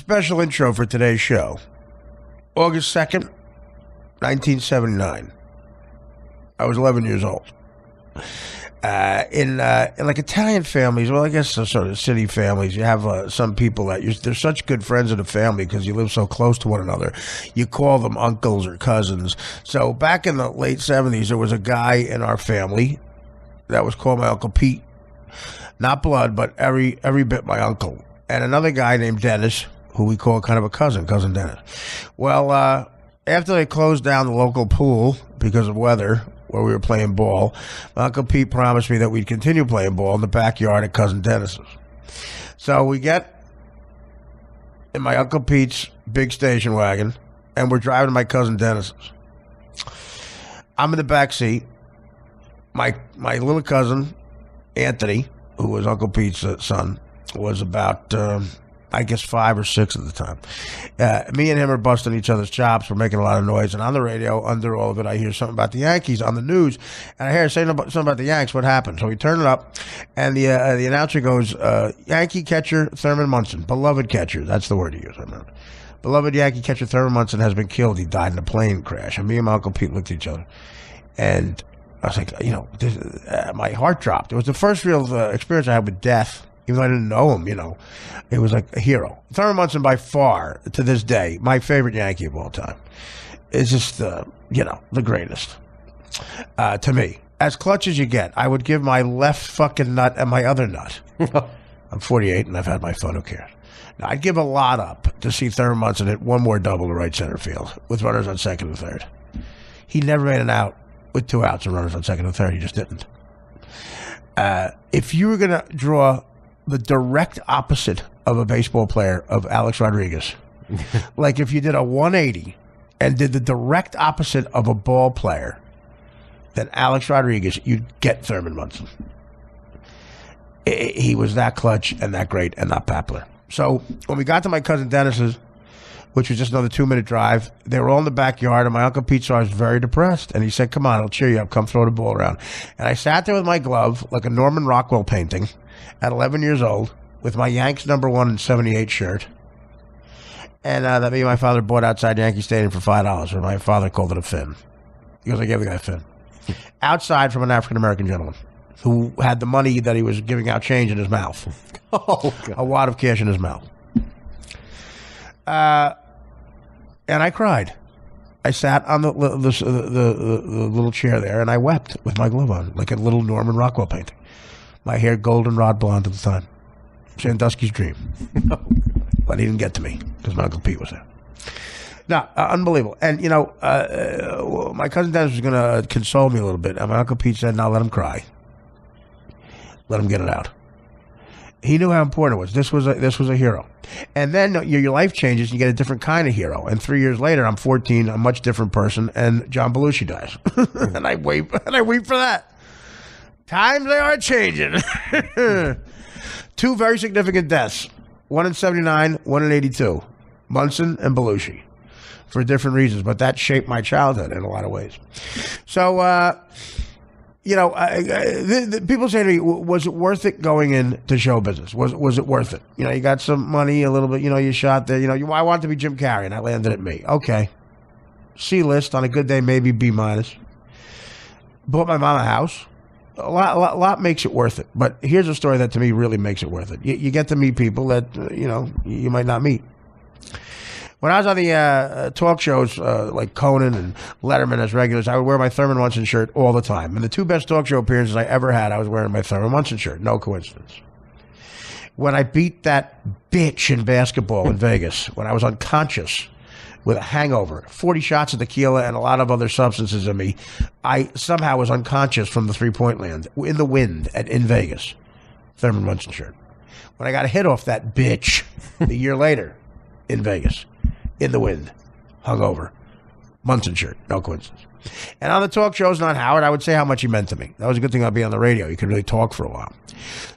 Special intro for today's show. August 2nd, 1979. I was 11 years old. In like Italian families, well, I guess sort of city families, you have some people that they're such good friends in the family because you live so close to one another. You call them uncles or cousins. So back in the late 70s, there was a guy in our family that was called my Uncle Pete. Not blood, but every bit my uncle. And another guy named Dennis, who we call kind of a cousin Dennis. Well, after they closed down the local pool because of weather, where we were playing ball, my Uncle Pete promised me that we'd continue playing ball in the backyard at Cousin Dennis's. So we get in my Uncle Pete's big station wagon, and we're driving to my Cousin Dennis's. I'm in the back seat. My little cousin, Anthony, who was Uncle Pete's son, was about, I guess, 5 or 6 at the time. Me and him are busting each other's chops. We're making a lot of noise. And on the radio, under all of it, I hear something about the Yankees on the news. And I hear something about the Yanks. What happened? So we turn it up, and the announcer goes, Yankee catcher Thurman Munson. Beloved catcher. That's the word he used, I remember. Beloved Yankee catcher Thurman Munson has been killed. He died in a plane crash. And me and my Uncle Pete looked at each other. And I was like, my heart dropped. It was the first real experience I had with death. Even though I didn't know him, it was like a hero. Thurman Munson, by far, to this day, my favorite Yankee of all time. Is just, the greatest. To me. As clutch as you get, I would give my left fucking nut and my other nut. I'm 48 and I've had my fun, who cares? Now, I'd give a lot up to see Thurman Munson hit one more double to right center field with runners on second and third. He never made an out with 2 outs and runners on second and third. He just didn't. If you were going to draw the direct opposite of a baseball player of Alex Rodriguez. Like if you did a 180 and did the direct opposite of a ball player than Alex Rodriguez, you'd get Thurman Munson. He was that clutch and that great and not popular. So when we got to my cousin Dennis's, which was just another 2-minute drive, they were all in the backyard, and my Uncle Pete saw I was very depressed. And he said, come on, I'll cheer you up. Come throw the ball around. And I sat there with my glove, like a Norman Rockwell painting, at 11 years old, with my Yanks #1 in '78 shirt. And that me and my father bought outside Yankee Stadium for $5, or my father called it a fin. Because I gave the guy a fin. Outside from an African-American gentleman who had the money that he was giving out change in his mouth. Oh, God. A wad of cash in his mouth. And I cried. I sat on the little chair there, and I wept with my glove on, like a little Norman Rockwell painting. My hair goldenrod blonde at the time. Sandusky's dream. But he didn't get to me because my Uncle Pete was there. No, unbelievable. And, my cousin Dennis was going to console me a little bit. And my Uncle Pete said, no, let him cry. Let him get it out. He knew how important it was. This was a hero. And then your life changes. You get a different kind of hero. And 3 years later, I'm 14, a much different person, and John Belushi dies. And I weep for that. Times they are changing. 2 very significant deaths. One in '79, one in '82. Munson and Belushi. For different reasons. But that shaped my childhood in a lot of ways. So, people say to me, was it worth it going into show business? Was it worth it? You got some money, a little bit, you shot there, I wanted to be Jim Carrey, and I landed at me. Okay. C-list, on a good day, maybe B-. Bought my mom a house. A lot makes it worth it. But here's a story that to me really makes it worth it. You get to meet people that, you might not meet. When I was on the talk shows like Conan and Letterman as regulars, I would wear my Thurman Munson shirt all the time. And the 2 best talk show appearances I ever had, I was wearing my Thurman Munson shirt. No coincidence. When I beat that bitch in basketball in Vegas, when I was unconscious with a hangover, 40 shots of tequila and a lot of other substances in me, I somehow was unconscious from the three-point land in the wind in Vegas. Thurman Munson shirt. When I got a hit off that bitch a year later in Vegas, in the wind, hungover, Munson shirt, no coincidence. And on the talk shows, not Howard, I would say how much he meant to me. That was a good thing I'd be on the radio. You could really talk for a while.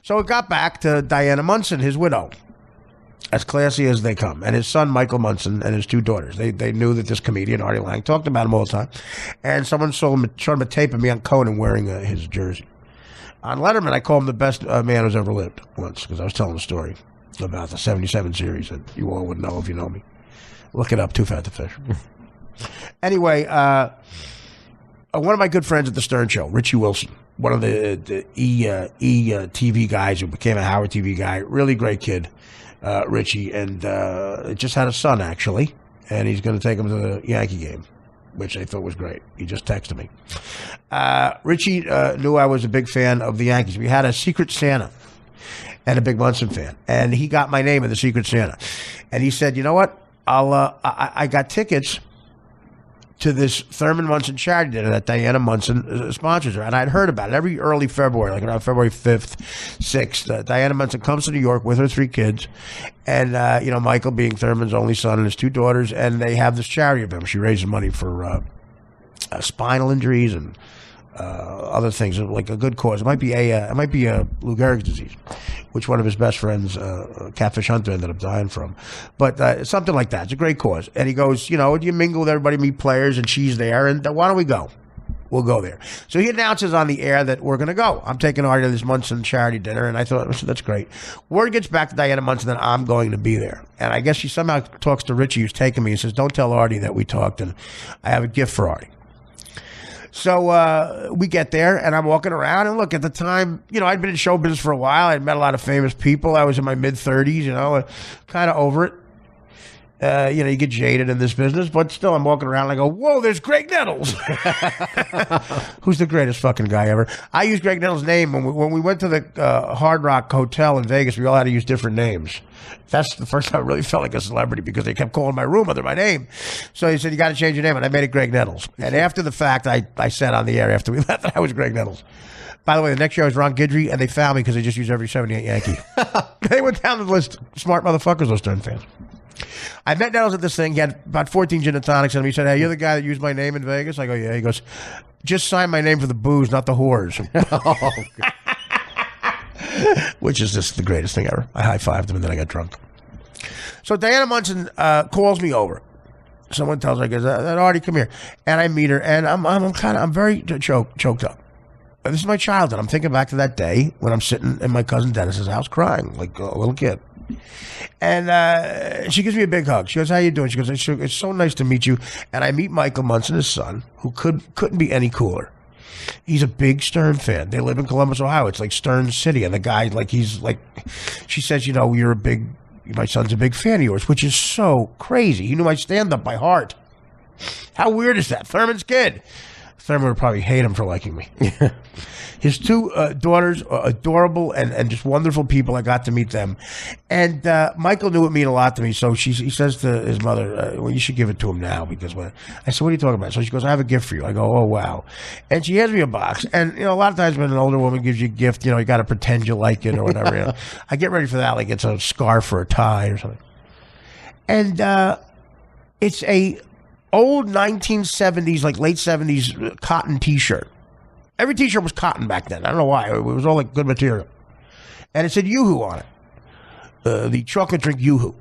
So it got back to Diana Munson, his widow. As classy as they come. And his son, Michael Munson, and his 2 daughters. They knew that this comedian, Artie Lang, talked about him all the time. And someone showed him a tape of me on Conan wearing his jersey. On Letterman, I called him the best man who's ever lived once, because I was telling a story. about the 77 series that you all would know if you know me. Look it up, Too Fat to Fish. Anyway, one of my good friends at the Stern Show, Richie Wilson, one of the TV guys who became a Howard TV guy, really great kid, Richie, and just had a son, actually, and he's going to take him to the Yankee game, which I thought was great. He just texted me. Richie knew I was a big fan of the Yankees. We had a Secret Santa and a big Munson fan, and he got my name in the Secret Santa. And he said, you know what? I got tickets to this Thurman Munson charity dinner that Diana Munson sponsors her. And I'd heard about it every early February, like around February 5th, 6th. Diana Munson comes to New York with her 3 kids. And, Michael being Thurman's only son and his 2 daughters. And they have this charity event. She raises money for spinal injuries and other things, like a good cause. It might be Lou Gehrig's disease, which one of his best friends, Catfish Hunter, ended up dying from. But something like that. It's a great cause. And he goes, you mingle with everybody, meet players, and she's there. And why don't we go? We'll go there. So he announces on the air that we're going to go. I'm taking Artie to this Munson charity dinner, and I thought, that's great. Word gets back to Diana Munson that I'm going to be there. And I guess she somehow talks to Richie, who's taking me, and says, don't tell Artie that we talked, and I have a gift for Artie. So we get there, and I'm walking around, and look, at the time, I'd been in show business for a while. I'd met a lot of famous people. I was in my mid-30s, kind of over it. You get jaded in this business, but still, I'm walking around, and I go, whoa, there's Greg Nettles. Who's the greatest fucking guy ever? I used Greg Nettles' name when we went to the Hard Rock Hotel in Vegas. We all had to use different names. That's the first time I really felt like a celebrity because they kept calling my room under my name. So he said, you got to change your name. And I made it Greg Nettles. And after the fact, I said on the air after we left that I was Greg Nettles. By the way, the next year I was Ron Guidry, and they found me because they just used every 78 Yankee. They went down the list. Smart motherfuckers, those Stern fans. I met Nettles at this thing. He had about 14 gin and tonics in him. He said, hey, you're the guy that used my name in Vegas? I go, yeah. He goes, just sign my name for the booze, not the whores. Which is just the greatest thing ever. I high-fived him, and then I got drunk. So Diana Munson calls me over. Someone tells her, I goes, Artie, come here. And I meet her, and I'm very choked up. This is my childhood. I'm thinking back to that day when I'm sitting in my cousin Dennis's house crying like a little kid. And she gives me a big hug. She goes, how you doing? She goes, it's so nice to meet you. And I meet Michael Munson, his son, who couldn't be any cooler. He's a big Stern fan. They live in Columbus, Ohio. It's like Stern City. And the guy, she says, my son's a big fan of yours, which is so crazy. He knew my stand-up by heart. How weird is that? Thurman's kid. Thurman would probably hate him for liking me. His 2 daughters are adorable and just wonderful people. I got to meet them. And Michael knew it meant a lot to me. So he says to his mother, well, you should give it to him now. Because I said, what are you talking about? So she goes, I have a gift for you. I go, oh, wow. And she hands me a box. And, a lot of times when an older woman gives you a gift, you got to pretend you like it or whatever. I get ready for that, like it's a scarf or a tie or something. And it's a old 1970s, like late 70s cotton T-shirt. Every T-shirt was cotton back then. I don't know why. It was all like good material. And it said Yoo-Hoo on it. The chocolate drink Yoo-Hoo.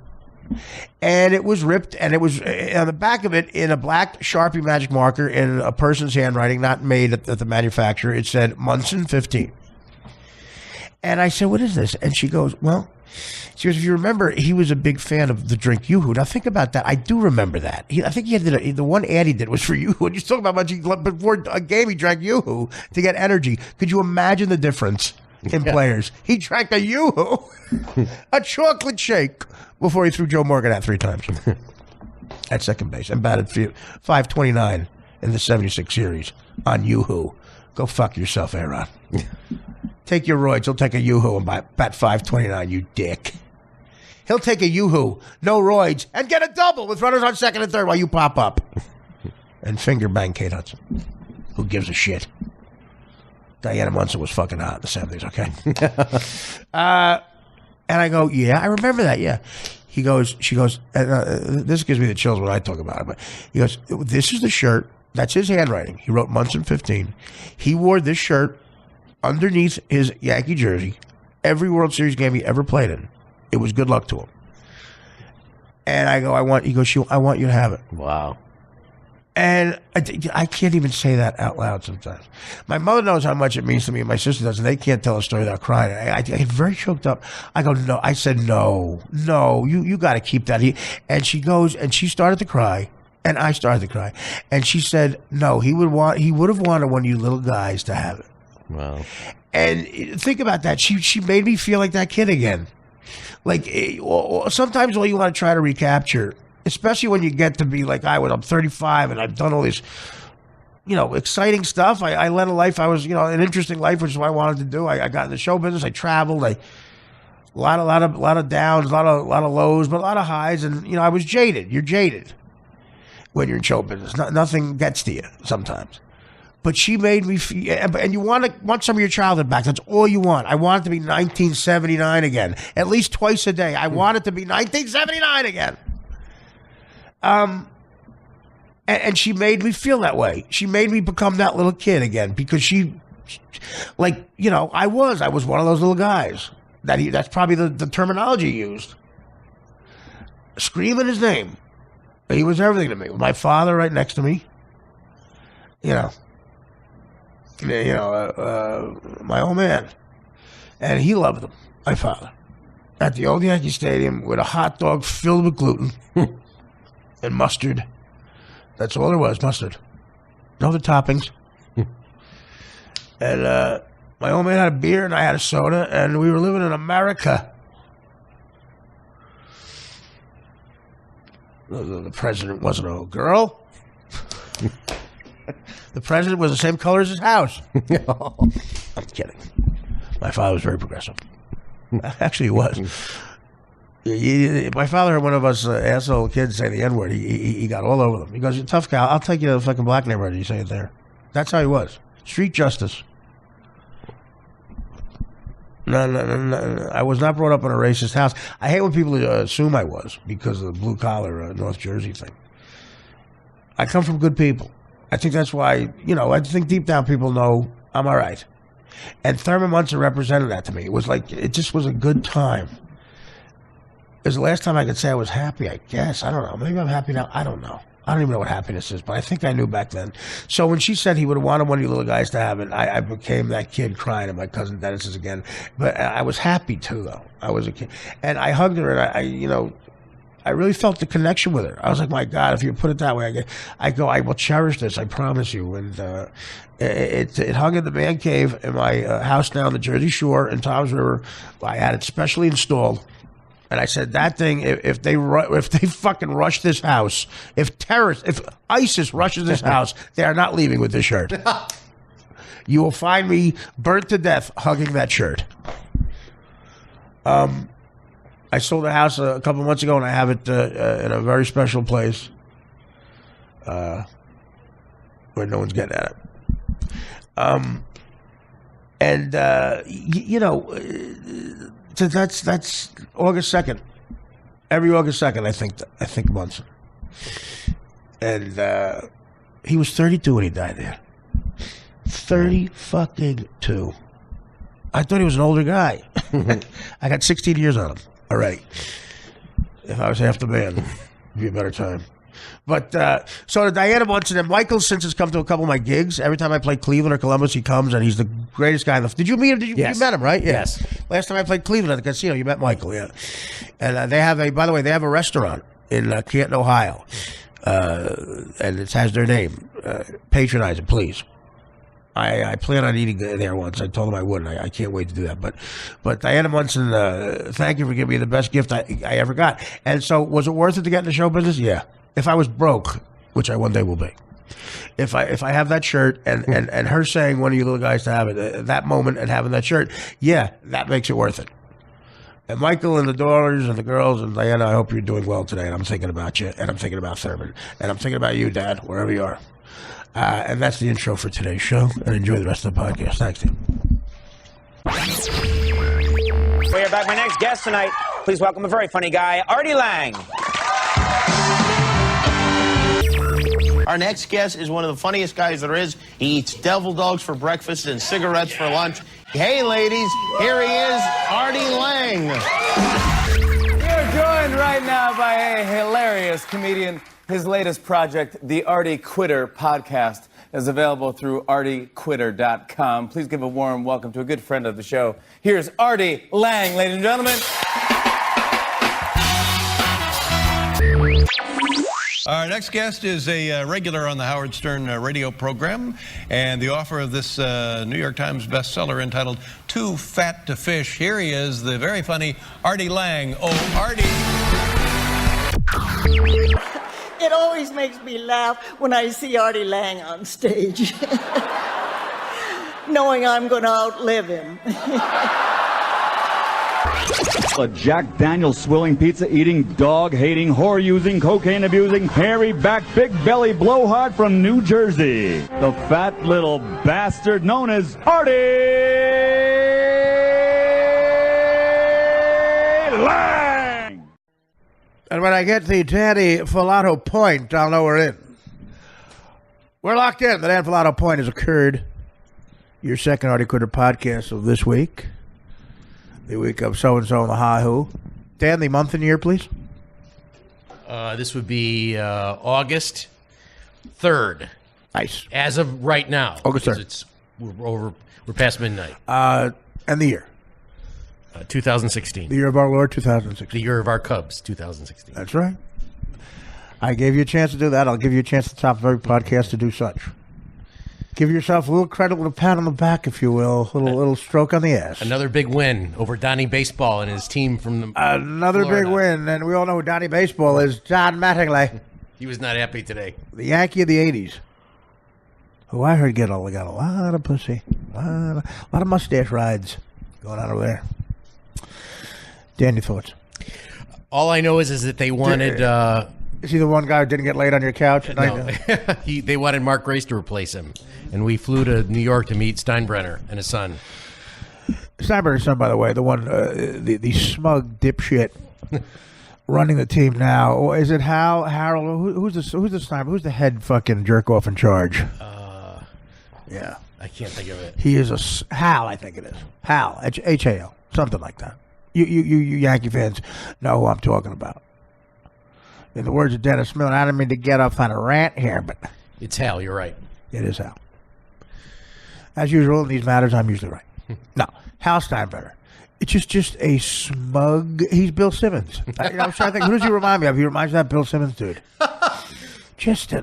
And it was ripped, and it was on the back of it in a black Sharpie magic marker in a person's handwriting, not made at the manufacturer. It said Munson 15. And I said, what is this? And she goes, she goes, if you remember, he was a big fan of the drink Yoo-Hoo. Now think about that. I do remember that. I think he had the one ad he did was for Yoo-Hoo. And you talking about before a game he drank Yoo-Hoo to get energy. Could you imagine the difference in players? He drank a Yoo-Hoo, a chocolate shake, before he threw Joe Morgan out 3 times at second base and batted .529 in the 76 series on Yoo-Hoo. Go fuck yourself, Aaron. Take your roids. He'll take a Yoo-Hoo and bat .529, you dick. He'll take a Yoo-Hoo, no roids, and get a double with runners on second and third while you pop up. And finger bang Kate Hudson. Who gives a shit? Diana Munson was fucking hot in the 70s, okay? And I go, yeah, I remember that, yeah. She goes, this gives me the chills when I talk about it, but he goes, this is the shirt. That's his handwriting. He wrote Munson 15. He wore this shirt underneath his Yankee jersey every World Series game he ever played in. It was good luck to him. And I go, I want you to have it. Wow. And I can't even say that out loud sometimes. My mother knows how much it means to me, and my sister does, and they can't tell a story without crying. I get very choked up. I go, no. I said, no, you got to keep that. And she goes, and she started to cry, and I started to cry. And she said, no, he would have wanted one of you little guys to have it. Wow. And think about that. She made me feel like that kid again. Like, sometimes all you want to try to recapture, especially when you get to be like I was. I'm 35 and I've done all this, exciting stuff. I led a life. I was, an interesting life, which is what I wanted to do. I got in the show business. I traveled. A lot of downs, a lot of lows, but a lot of highs. And I was jaded. You're jaded when you're in show business. Nothing gets to you sometimes. But she made me feel, and you want some of your childhood back. That's all you want. I want it to be 1979 again, at least twice a day. I want it to be 1979 again. And she made me feel that way. She made me become that little kid again because I was one of those little guys. That's probably the terminology used. Screaming his name. He was everything to me. My father right next to me. My old man. And he loved them, my father. At the old Yankee Stadium with a hot dog filled with gluten and mustard. That's all there was, mustard. No other toppings. And my old man had a beer and I had a soda, and we were living in America. The president wasn't a girl. The president was the same color as his house. I'm kidding. My father was very progressive. Actually, he was. My father heard one of us asshole kids say the N-word. He got all over them. He goes, "You're a tough guy. I'll take you to the fucking black neighborhood." You say it there. That's how he was. Street justice. No. I was not brought up in a racist house. I hate when people assume I was because of the blue-collar North Jersey thing. I come from good people. I think that's why, I think deep down people know I'm all right. And Thurman Munson represented that to me. It just was a good time. It was the last time I could say I was happy, I guess. I don't know. Maybe I'm happy now. I don't know. I don't even know what happiness is, but I think I knew back then. So when she said he would have wanted one of you little guys to have it, I became that kid crying at my cousin Dennis's again. But I was happy too, though. I was a kid. And I hugged her, and I really felt the connection with her. I was like, my God, if you put it that way, I will cherish this, I promise you. And it hung in the man cave in my house down the Jersey Shore in Toms River. I had it specially installed. And I said, that thing, if they fucking rush this house, if ISIS rushes this house, they are not leaving with this shirt. You will find me burnt to death hugging that shirt. I sold a house a couple of months ago, and I have it in a very special place where no one's getting at it. So that's August 2nd. Every August 2nd, I think Munson. And he was 32 when he died there. 30 fucking 2. I thought he was an older guy. I got 16 years on him already. If I was half the man, it'd be a better time. But so to Diana Munson, and Michael since has come to a couple of my gigs. Every time I play Cleveland or Columbus, he comes, and he's the greatest guy in the. Did you meet him? Yes. You met him, right? Yeah. Yes. Last time I played Cleveland at the casino, you met Michael, yeah. And they have by the way, they have a restaurant in Canton, Ohio, and it has their name. Patronize it, please. I plan on eating there once. I told him I would, and I can't wait to do that. But Diana Munson, thank you for giving me the best gift I ever got. And so, was it worth it to get in the show business? Yeah. If I was broke, which I one day will be, if I have that shirt and her saying one of you little guys to have it, that moment and having that shirt, yeah, that makes it worth it. And Michael and the daughters and the girls and Diana, I hope you're doing well today. And I'm thinking about you, and I'm thinking about Thurman, and I'm thinking about you, Dad, wherever you are. And that's the intro for today's show. And enjoy the rest of the podcast. Thanks, Tim. We are back. My next guest tonight, please welcome a very funny guy, Artie Lang. Our next guest is one of the funniest guys there is. He eats devil dogs for breakfast and cigarettes for lunch. Hey, ladies, here he is, Artie Lang. You're joined right right now by a hilarious comedian. His latest project, the Artie Quitter podcast, is available through artiequitter.com. Please give a warm welcome to a good friend of the show. Here's Artie Lang, ladies and gentlemen. Our next guest is a regular on the Howard Stern radio program and the author of this New York Times bestseller entitled Too Fat to Fish. Here he is, the very funny Artie Lang. Oh, Artie. It always makes me laugh when I see Artie Lang on stage, knowing I'm going to outlive him. A Jack Daniels swilling, pizza-eating, dog-hating, whore-using, cocaine-abusing, hairy-back, big-belly blowhard from New Jersey. The fat little bastard known as Artie Lang! And when I get the Danny Filato point, I'll know we're in. We're locked in. The Dan Filato point has occurred. Your second Artie Quitter podcast of this week. The week of so-and-so in the ha-who. Dan, the month and year, please. This would be August 3rd. Nice. As of right now. August 3rd. We're past midnight. And the year. 2016. The year of our Lord, 2016. The year of our Cubs, 2016. That's right. I gave you a chance to do that. I'll give you a chance at the top of every podcast to do such. Give yourself a little credit, a little pat on the back, if you will. A little stroke on the ass. Another big win over Donnie Baseball and his team from the Another Florida. big win, and we all know who Donnie Baseball is. John Mattingly. He was not happy today. The Yankee of the 80s. Who I heard got a lot of pussy. A lot of mustache rides going on over there. Dan, your thoughts? All I know is that they wanted... Is he the one guy who didn't get laid on your couch? No. They wanted Mark Grace to replace him. And we flew to New York to meet Steinbrenner and his son. Steinbrenner's son, by the way, the one, the smug dipshit running the team now. Is it Hal? Harold? Who's the Steinbrenner? Who's the head fucking jerk off in charge? Yeah. I can't think of it. He is Hal, I think it is. Hal, H-A-L, something like that. You Yankee fans know who I'm talking about. In the words of Dennis Miller, I don't mean to get off on a rant here, but... It's Hal, you're right. It is Hal. As usual, in these matters, I'm usually right. No, Hal Steinbrenner. It's just a smug... He's Bill Simmons. I was trying to think, who does he remind me of? He reminds me of that Bill Simmons dude. Just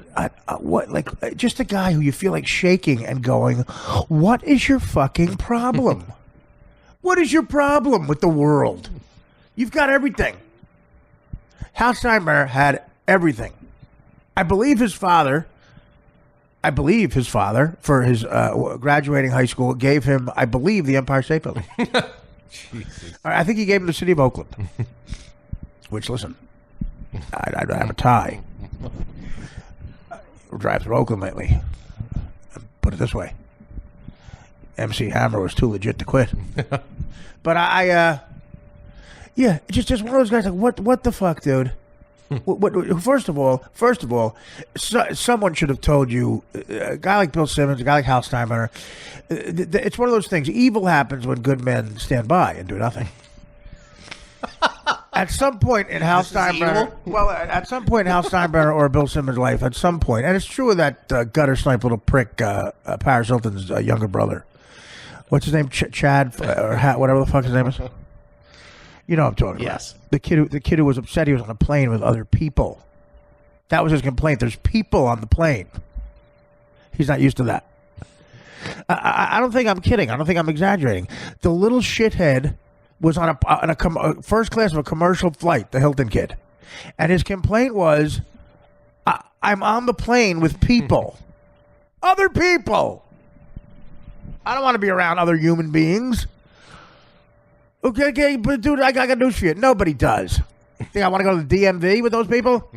just a guy who you feel like shaking and going, what is your fucking problem? What is your problem with the world? You've got everything. Hal Steinbrenner had everything. I believe his father, for his graduating high school, gave him, I believe, the Empire State Building. I think he gave him the city of Oakland. Which, listen, I have a tie. Drive through Oakland lately. Put it this way. MC Hammer was too legit to quit. But yeah, just one of those guys like, what the fuck, dude? First of all, someone should have told you, a guy like Bill Simmons, a guy like Hal Steinbrenner, it's one of those things. Evil happens when good men stand by and do nothing. At some point in Hal Steinbrenner, or Bill Simmons' life, at some point, and it's true of that gutter snipe little prick, Paris Hilton's younger brother. What's his name? Chad, or whatever the fuck his name is. You know what I'm talking yes. about. The kid who was upset he was on a plane with other people. That was his complaint. There's people on the plane. He's not used to that. I don't think I'm kidding. I don't think I'm exaggerating. The little shithead was on a first class of a commercial flight, the Hilton kid. And his complaint was, I'm on the plane with people. Other people. I don't want to be around other human beings. Okay, but dude, I got news for you. Nobody does. Think I want to go to the DMV with those people?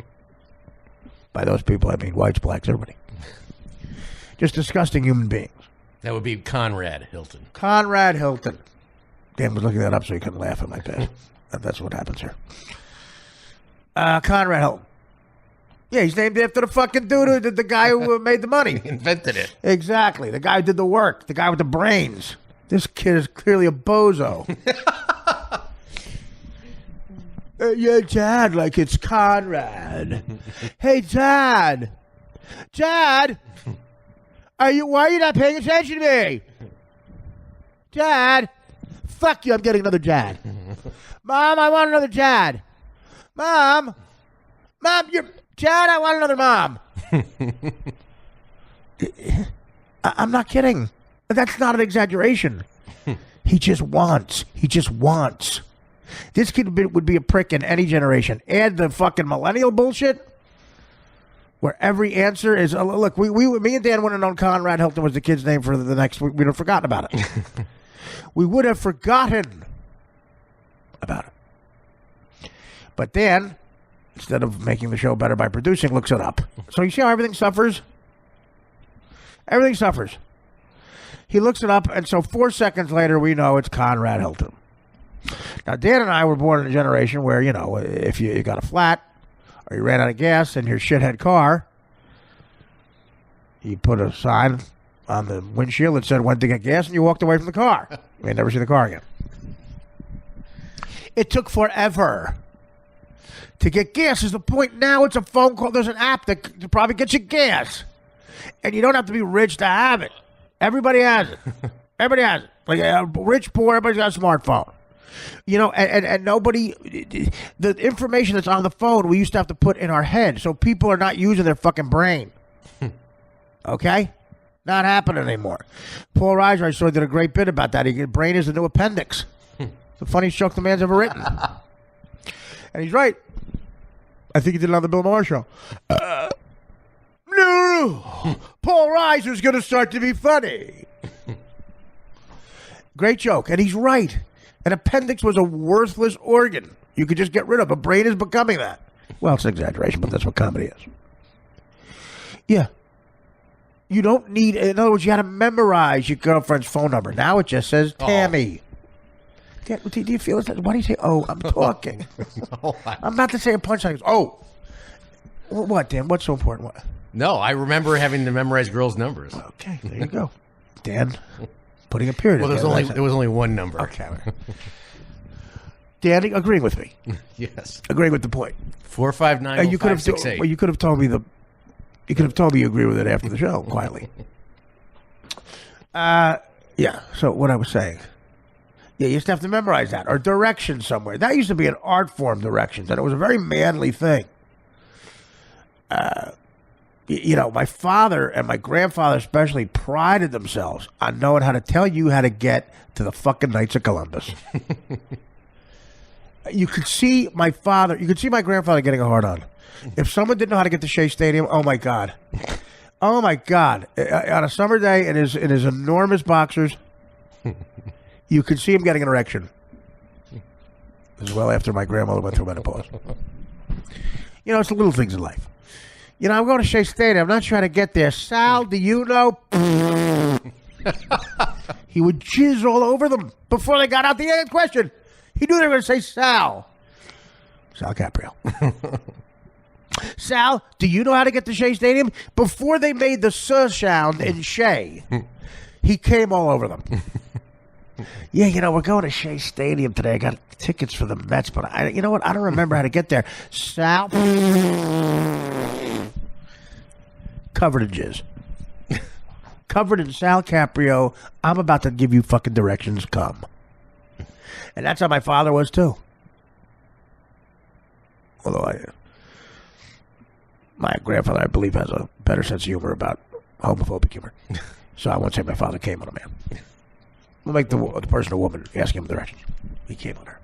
By those people, I mean whites, blacks, everybody. Just disgusting human beings. That would be Conrad Hilton. Conrad Hilton. Dan was looking that up so he couldn't laugh at my bad. That's what happens here. Conrad Hilton. Yeah, he's named after the fucking dude, the guy who made the money. Invented it. Exactly. The guy who did the work. The guy with the brains. This kid is clearly a bozo. Yeah, Dad, like it's Conrad. Hey, Dad. Dad, why are you not paying attention to me? Dad, fuck you, I'm getting another dad. Mom, I want another dad. Mom, you're Dad, I want another mom. I'm not kidding. That's not an exaggeration. He just wants. This kid would be a prick in any generation. Add the fucking millennial bullshit, where every answer is look. Me and Dan wouldn't have known Conrad Hilton was the kid's name for the next. We'd have forgotten about it. We would have forgotten about it. But Dan, instead of making the show better by producing, looks it up. So you see how everything suffers. Everything suffers. He looks it up, and so 4 seconds later, we know it's Conrad Hilton. Now, Dan and I were born in a generation where, you know, if you got a flat or you ran out of gas in your shithead car, you put a sign on the windshield that said when to get gas, and you walked away from the car. You may never see the car again. It took forever to get gas. Is the point now? It's a phone call. There's an app that probably gets you gas, and you don't have to be rich to have it. Everybody has it. Everybody has it. Like rich, poor, everybody's got a smartphone. You know, and nobody, the information that's on the phone, we used to have to put in our head. So people are not using their fucking brain. Okay? Not happening anymore. Paul Reiser, I saw, did a great bit about that. Brain is the new appendix. The funniest joke the man's ever written. And he's right. I think he did it on the Bill Maher show. No, Paul Reiser's going to start to be funny. Great joke. And he's right. An appendix was a worthless organ. You could just get rid of. A brain is becoming that. Well, it's an exaggeration, but that's what comedy is. Yeah. You don't need, in other words, you had to memorize your girlfriend's phone number. Now it just says Tammy. Oh. Do you feel it? Why do you say, oh, I'm talking? I'm about to say a punchline. Oh. What, Dan? What's so important? What? No, I remember having to memorize girls' numbers. Okay, there you go. Dan, putting a period. Well, there was only one number. Okay. Dan, agreeing with me. Yes. Agreeing with the point. 459. You could have told me you could have told me you agree with it after the show, quietly. Yeah. So what I was saying. Yeah, you used to have to memorize that, or directions somewhere. That used to be an art form, directions, and it was a very manly thing. You know, my father and my grandfather especially prided themselves on knowing how to tell you how to get to the fucking Knights of Columbus. You could see my grandfather getting a hard on. If someone didn't know how to get to Shea Stadium, oh my God. Oh my God. On a summer day in his enormous boxers, you could see him getting an erection. This is well after my grandmother went through menopause. You know, it's the little things in life. You know, I'm going to Shea Stadium. I'm not trying to get there. Sal, do you know? He would jizz all over them before they got out the question. He knew they were going to say Sal. Sal Caprio. Sal, do you know how to get to Shea Stadium? Before they made the S sound in Shea, he came all over them. Yeah, you know, we're going to Shea Stadium today. I got tickets for the Mets, but you know what? I don't remember how to get there. Sal. Covered in jizz. Covered in Sal Caprio. I'm about to give you fucking directions. Come. And that's how my father was, too. Although my grandfather, I believe, has a better sense of humor about homophobic humor. So I won't say my father came on a man. We'll make the person a woman, asking him directions. He came on her.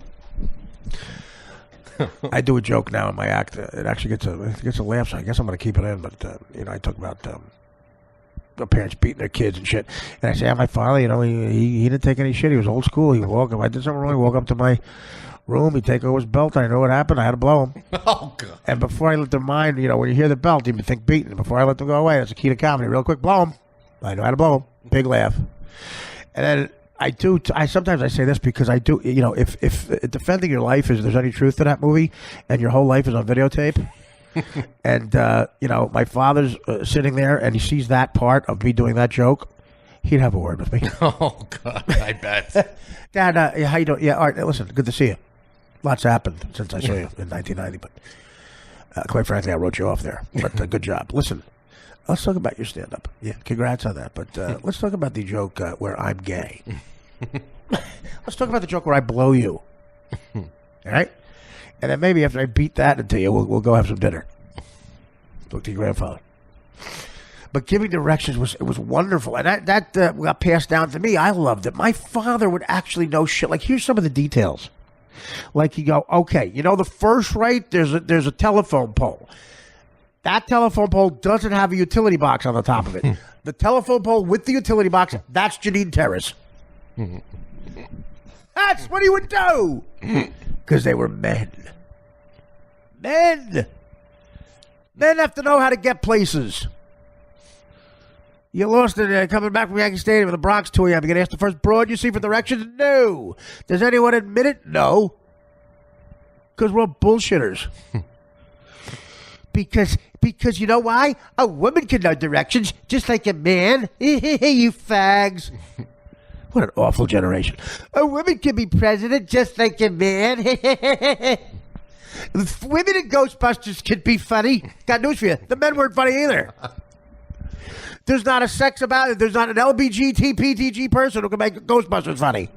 I do a joke now in my act. It actually gets a laugh, so I guess I'm going to keep it in. But, you know, I talk about the parents beating their kids and shit. And I say, yeah, my father, you know, he didn't take any shit. He was old school. He would walk up. I did something wrong. He walk up to my room. He'd take over his belt. I know what happened. I had to blow him. Oh, God. And before I let them mind, you know, when you hear the belt, you think beating. Before I let them go away, that's the key to comedy. Real quick, blow him. I know how to blow him. Big laugh. And then sometimes I say this because I do, you know, if defending your life is, there's any truth to that movie and your whole life is on videotape and, you know, my father's sitting there and he sees that part of me doing that joke, he'd have a word with me. Oh, God, I bet. Dad, how you doing? Yeah, all right, listen, good to see you. Lots happened since I saw you in 1990, but quite frankly, I wrote you off there. But good job. Listen, let's talk about your stand-up. Yeah, congrats on that. But let's talk about the joke where I'm gay. Let's talk about the joke where I blow you. All right? And then maybe after I beat that into you, we'll go have some dinner. Talk to your grandfather. But giving directions was wonderful. And that got passed down to me. I loved it. My father would actually know shit. Like, here's some of the details. Like, he'd go, okay, you know, the first right, there's a telephone pole. That telephone pole doesn't have a utility box on the top of it. The telephone pole with the utility box, that's Janine Terrace. That's what he would do. Because they were men. Men. Men have to know how to get places. You lost it coming back from Yankee Stadium in the Bronx tour. You going to ask the first broad you see for directions? No. Does anyone admit it? No. Because we're all bullshitters. Because you know why? A woman can know directions just like a man. You fags. What an awful generation. A woman can be president just like a man. Women in Ghostbusters can be funny. Got news for you. The men weren't funny either. There's not a sex about it. There's not an LBGT person who can make Ghostbusters funny.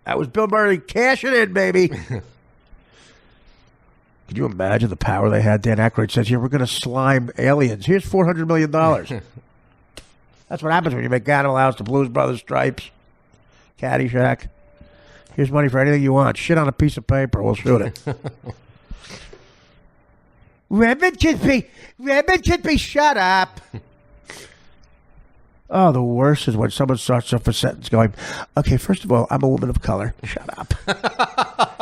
That was Bill Murray cashing in, baby. Can you imagine the power they had? Dan Aykroyd says, here, we're going to slime aliens. Here's $400 million. That's what happens when you make Animal House, the Blues Brothers, Stripes, Caddyshack. Here's money for anything you want. Shit on a piece of paper. We'll shoot it. Women can be shut up. Oh, the worst is when someone starts off a sentence going, okay, first of all, I'm a woman of color. Shut up.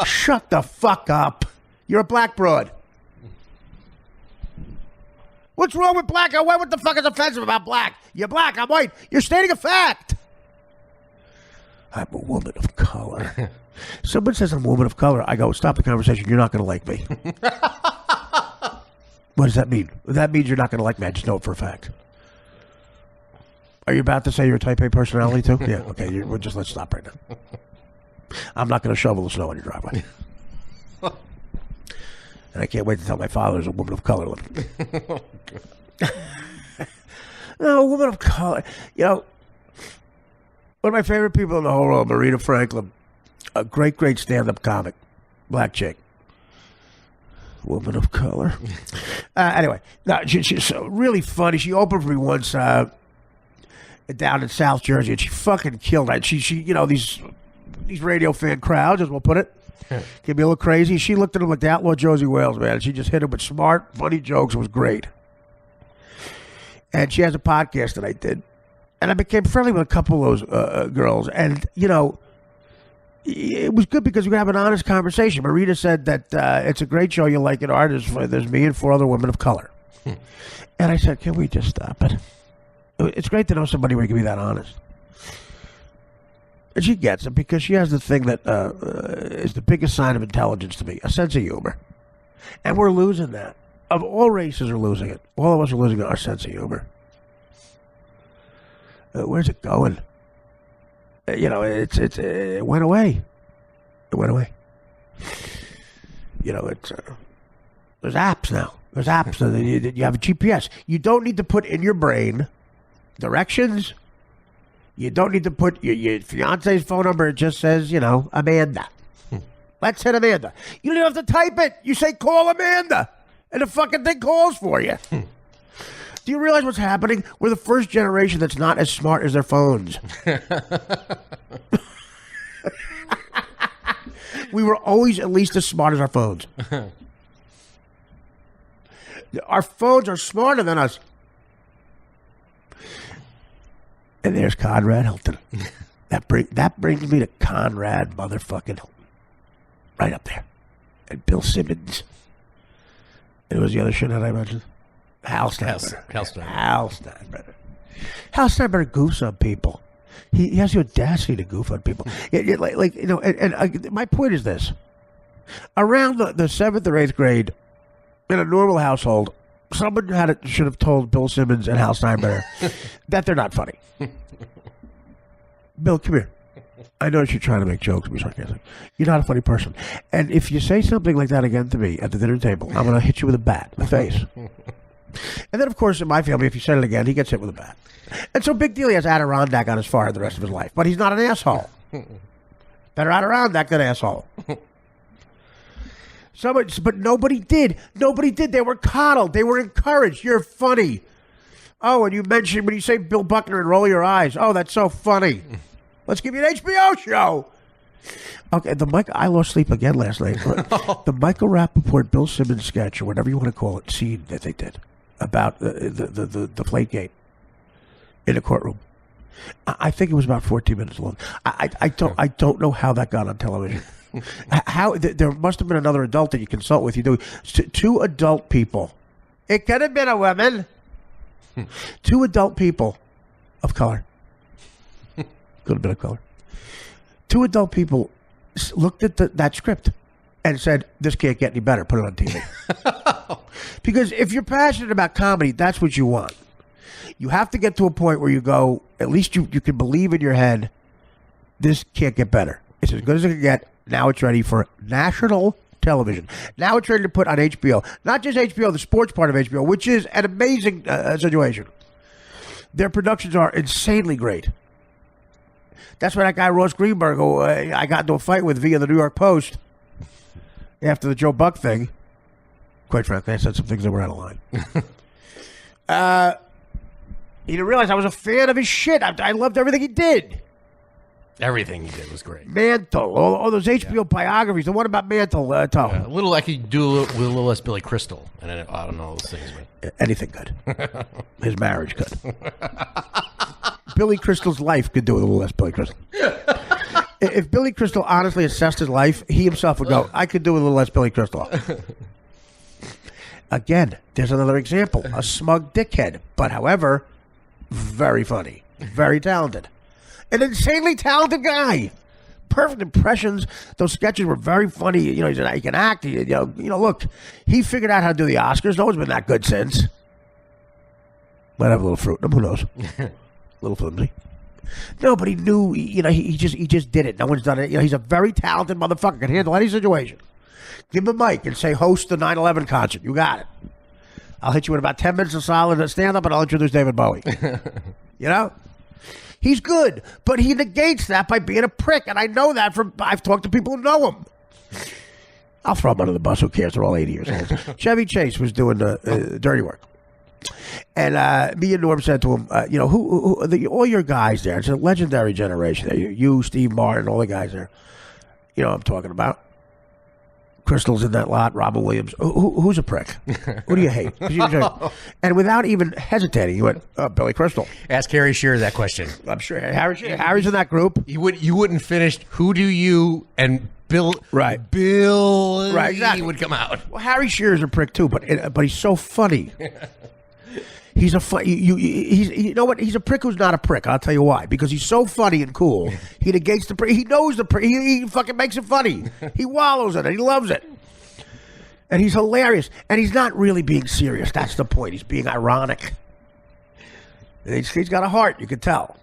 Shut the fuck up. You're a black broad. What's wrong with black? What the fuck is offensive about black? You're black, I'm white. You're stating a fact. I'm a woman of color. Someone says I'm a woman of color. I go, stop the conversation. You're not going to like me. What does that mean? That means you're not going to like me. I just know it for a fact. Are you about to say you're a type A personality too? Yeah, okay. Let's stop right now. I'm not going to shovel the snow on your driveway. And I can't wait to tell my father is a woman of color. No, a woman of color. You know, one of my favorite people in the whole world, Marina Franklin, a great stand-up comic, black chick. Woman of color. Anyway, no, she's so really funny. She opened for me once down in South Jersey, and she fucking killed it. She you know, these radio fan crowds, as we'll put it, can be a little crazy. She looked at him like the outlaw Josie Wales, man. And she just hit him with smart, funny jokes. It was great. And she has a podcast that I did. And I became friendly with a couple of those girls. And, you know, it was good because we could have an honest conversation. Marita said that it's a great show. You like it, Art. There's me and 4 other women of color. And I said, can we just stop it? It's great to know somebody where you can be that honest. And she gets it because she has the thing that is the biggest sign of intelligence to me, a sense of humor. And we're losing that. Of all races are losing it. All of us are losing our sense of humor. Where's it going? You know, it went away. It went away. You know, there's apps now. There's apps. You have a GPS. You don't need to put in your brain directions. You don't need to put your fiance's phone number. It just says, you know, Amanda. Let's hit Amanda. You don't have to type it. You say, call Amanda. And the fucking thing calls for you. Do you realize what's happening? We're the first generation that's not as smart as their phones. We were always at least as smart as our phones. Our phones are smarter than us. And there's Conrad Hilton. That brings me to Conrad motherfucking Hilton. Right up there. And Bill Simmons. And who was the other shit that I mentioned? Hal Steinbrenner. Hal Steinbrenner. Hal Steinbrenner goofs on people. He has the audacity to goof on people. Like you know, and my point is this. Around the 7th or 8th grade, in a normal household, someone should have told Bill Simmons and Hal Steinbrenner that they're not funny. Bill, come here. I notice you're trying to make jokes and be sarcastic. You're not a funny person. And if you say something like that again to me at the dinner table, I'm going to hit you with a bat in the face. And then, of course, in my family, if you said it again, he gets hit with a bat. And so big deal, he has Adirondack on his forehead the rest of his life. But he's not an asshole. Better Adirondack than asshole. But nobody did. Nobody did. They were coddled. They were encouraged. You're funny. Oh, and you mentioned when you say Bill Buckner and roll your eyes. Oh, that's so funny. Let's give you an HBO show. Okay, I lost sleep again last night. The Michael Rappaport, Bill Simmons sketch, or whatever you want to call it, scene that they did about the Deflategate in a courtroom. I think it was about 14 minutes long. I don't know how that got on television. How there must have been another adult that you consult with. You do two adult people. It could have been a woman. Two adult people of color. Could have been a color. Two adult people looked at that script and said, "This can't get any better. Put it on TV." Because if you're passionate about comedy, that's what you want. You have to get to a point where you go, at least you can believe in your head, this can't get better. It's as good as it can get. Now it's ready for national television. Now it's ready to put on HBO. Not just HBO, the sports part of HBO, which is an amazing situation. Their productions are insanely great. That's why that guy Ross Greenberg, who I got into a fight with via the New York Post after the Joe Buck thing. Quite frankly, I said some things that were out of line. He didn't realize I was a fan of his shit. I loved everything he did. Everything he did was great. Mantle, all those HBO biographies. The one about Mantle, Tom. A little, I could do with a little less Billy Crystal. And I don't know those things. But. Anything good. His marriage could. Billy Crystal's life could do with a little less Billy Crystal. If Billy Crystal honestly assessed his life, he himself would go, I could do with a little less Billy Crystal. Again, there's another example. A smug dickhead. But however, very funny. Very talented. An insanely talented guy. Perfect impressions. Those sketches were very funny. You know, he can act. Look, he figured out how to do the Oscars. No one's been that good since. Might have a little fruit. Who knows? A little flimsy. No, but he knew. He just did it. No one's done it. He's a very talented motherfucker. Can handle any situation. Give him a mic and say, host the 9/11 concert. You got it. I'll hit you in about 10 minutes of solid stand up, and I'll introduce David Bowie. He's good, but he negates that by being a prick, and I know that I've talked to people who know him. I'll throw him under the bus. Who cares? They're all 80 years old. Chevy Chase was doing dirty work, and me and Norm said to him, all your guys there, it's a legendary generation. You, Steve Martin, all the guys there. You know what I'm talking about. Crystal's in that lot. Robin Williams. Who's a prick? Who do you hate? And without even hesitating, he went, Billy Crystal. Ask Harry Shearer that question. I'm sure Harry's in that group. You wouldn't finish. Who do you and Bill? Right. Bill. Right. Exactly. Would come out. Well, Harry Shearer's a prick too, but he's so funny. He's a you know what? He's a prick who's not a prick. I'll tell you why. Because he's so funny and cool. He negates the prick. He knows the prick. He fucking makes it funny. He wallows in it. He loves it. And he's hilarious. And he's not really being serious. That's the point. He's being ironic. And he's got a heart. You can tell.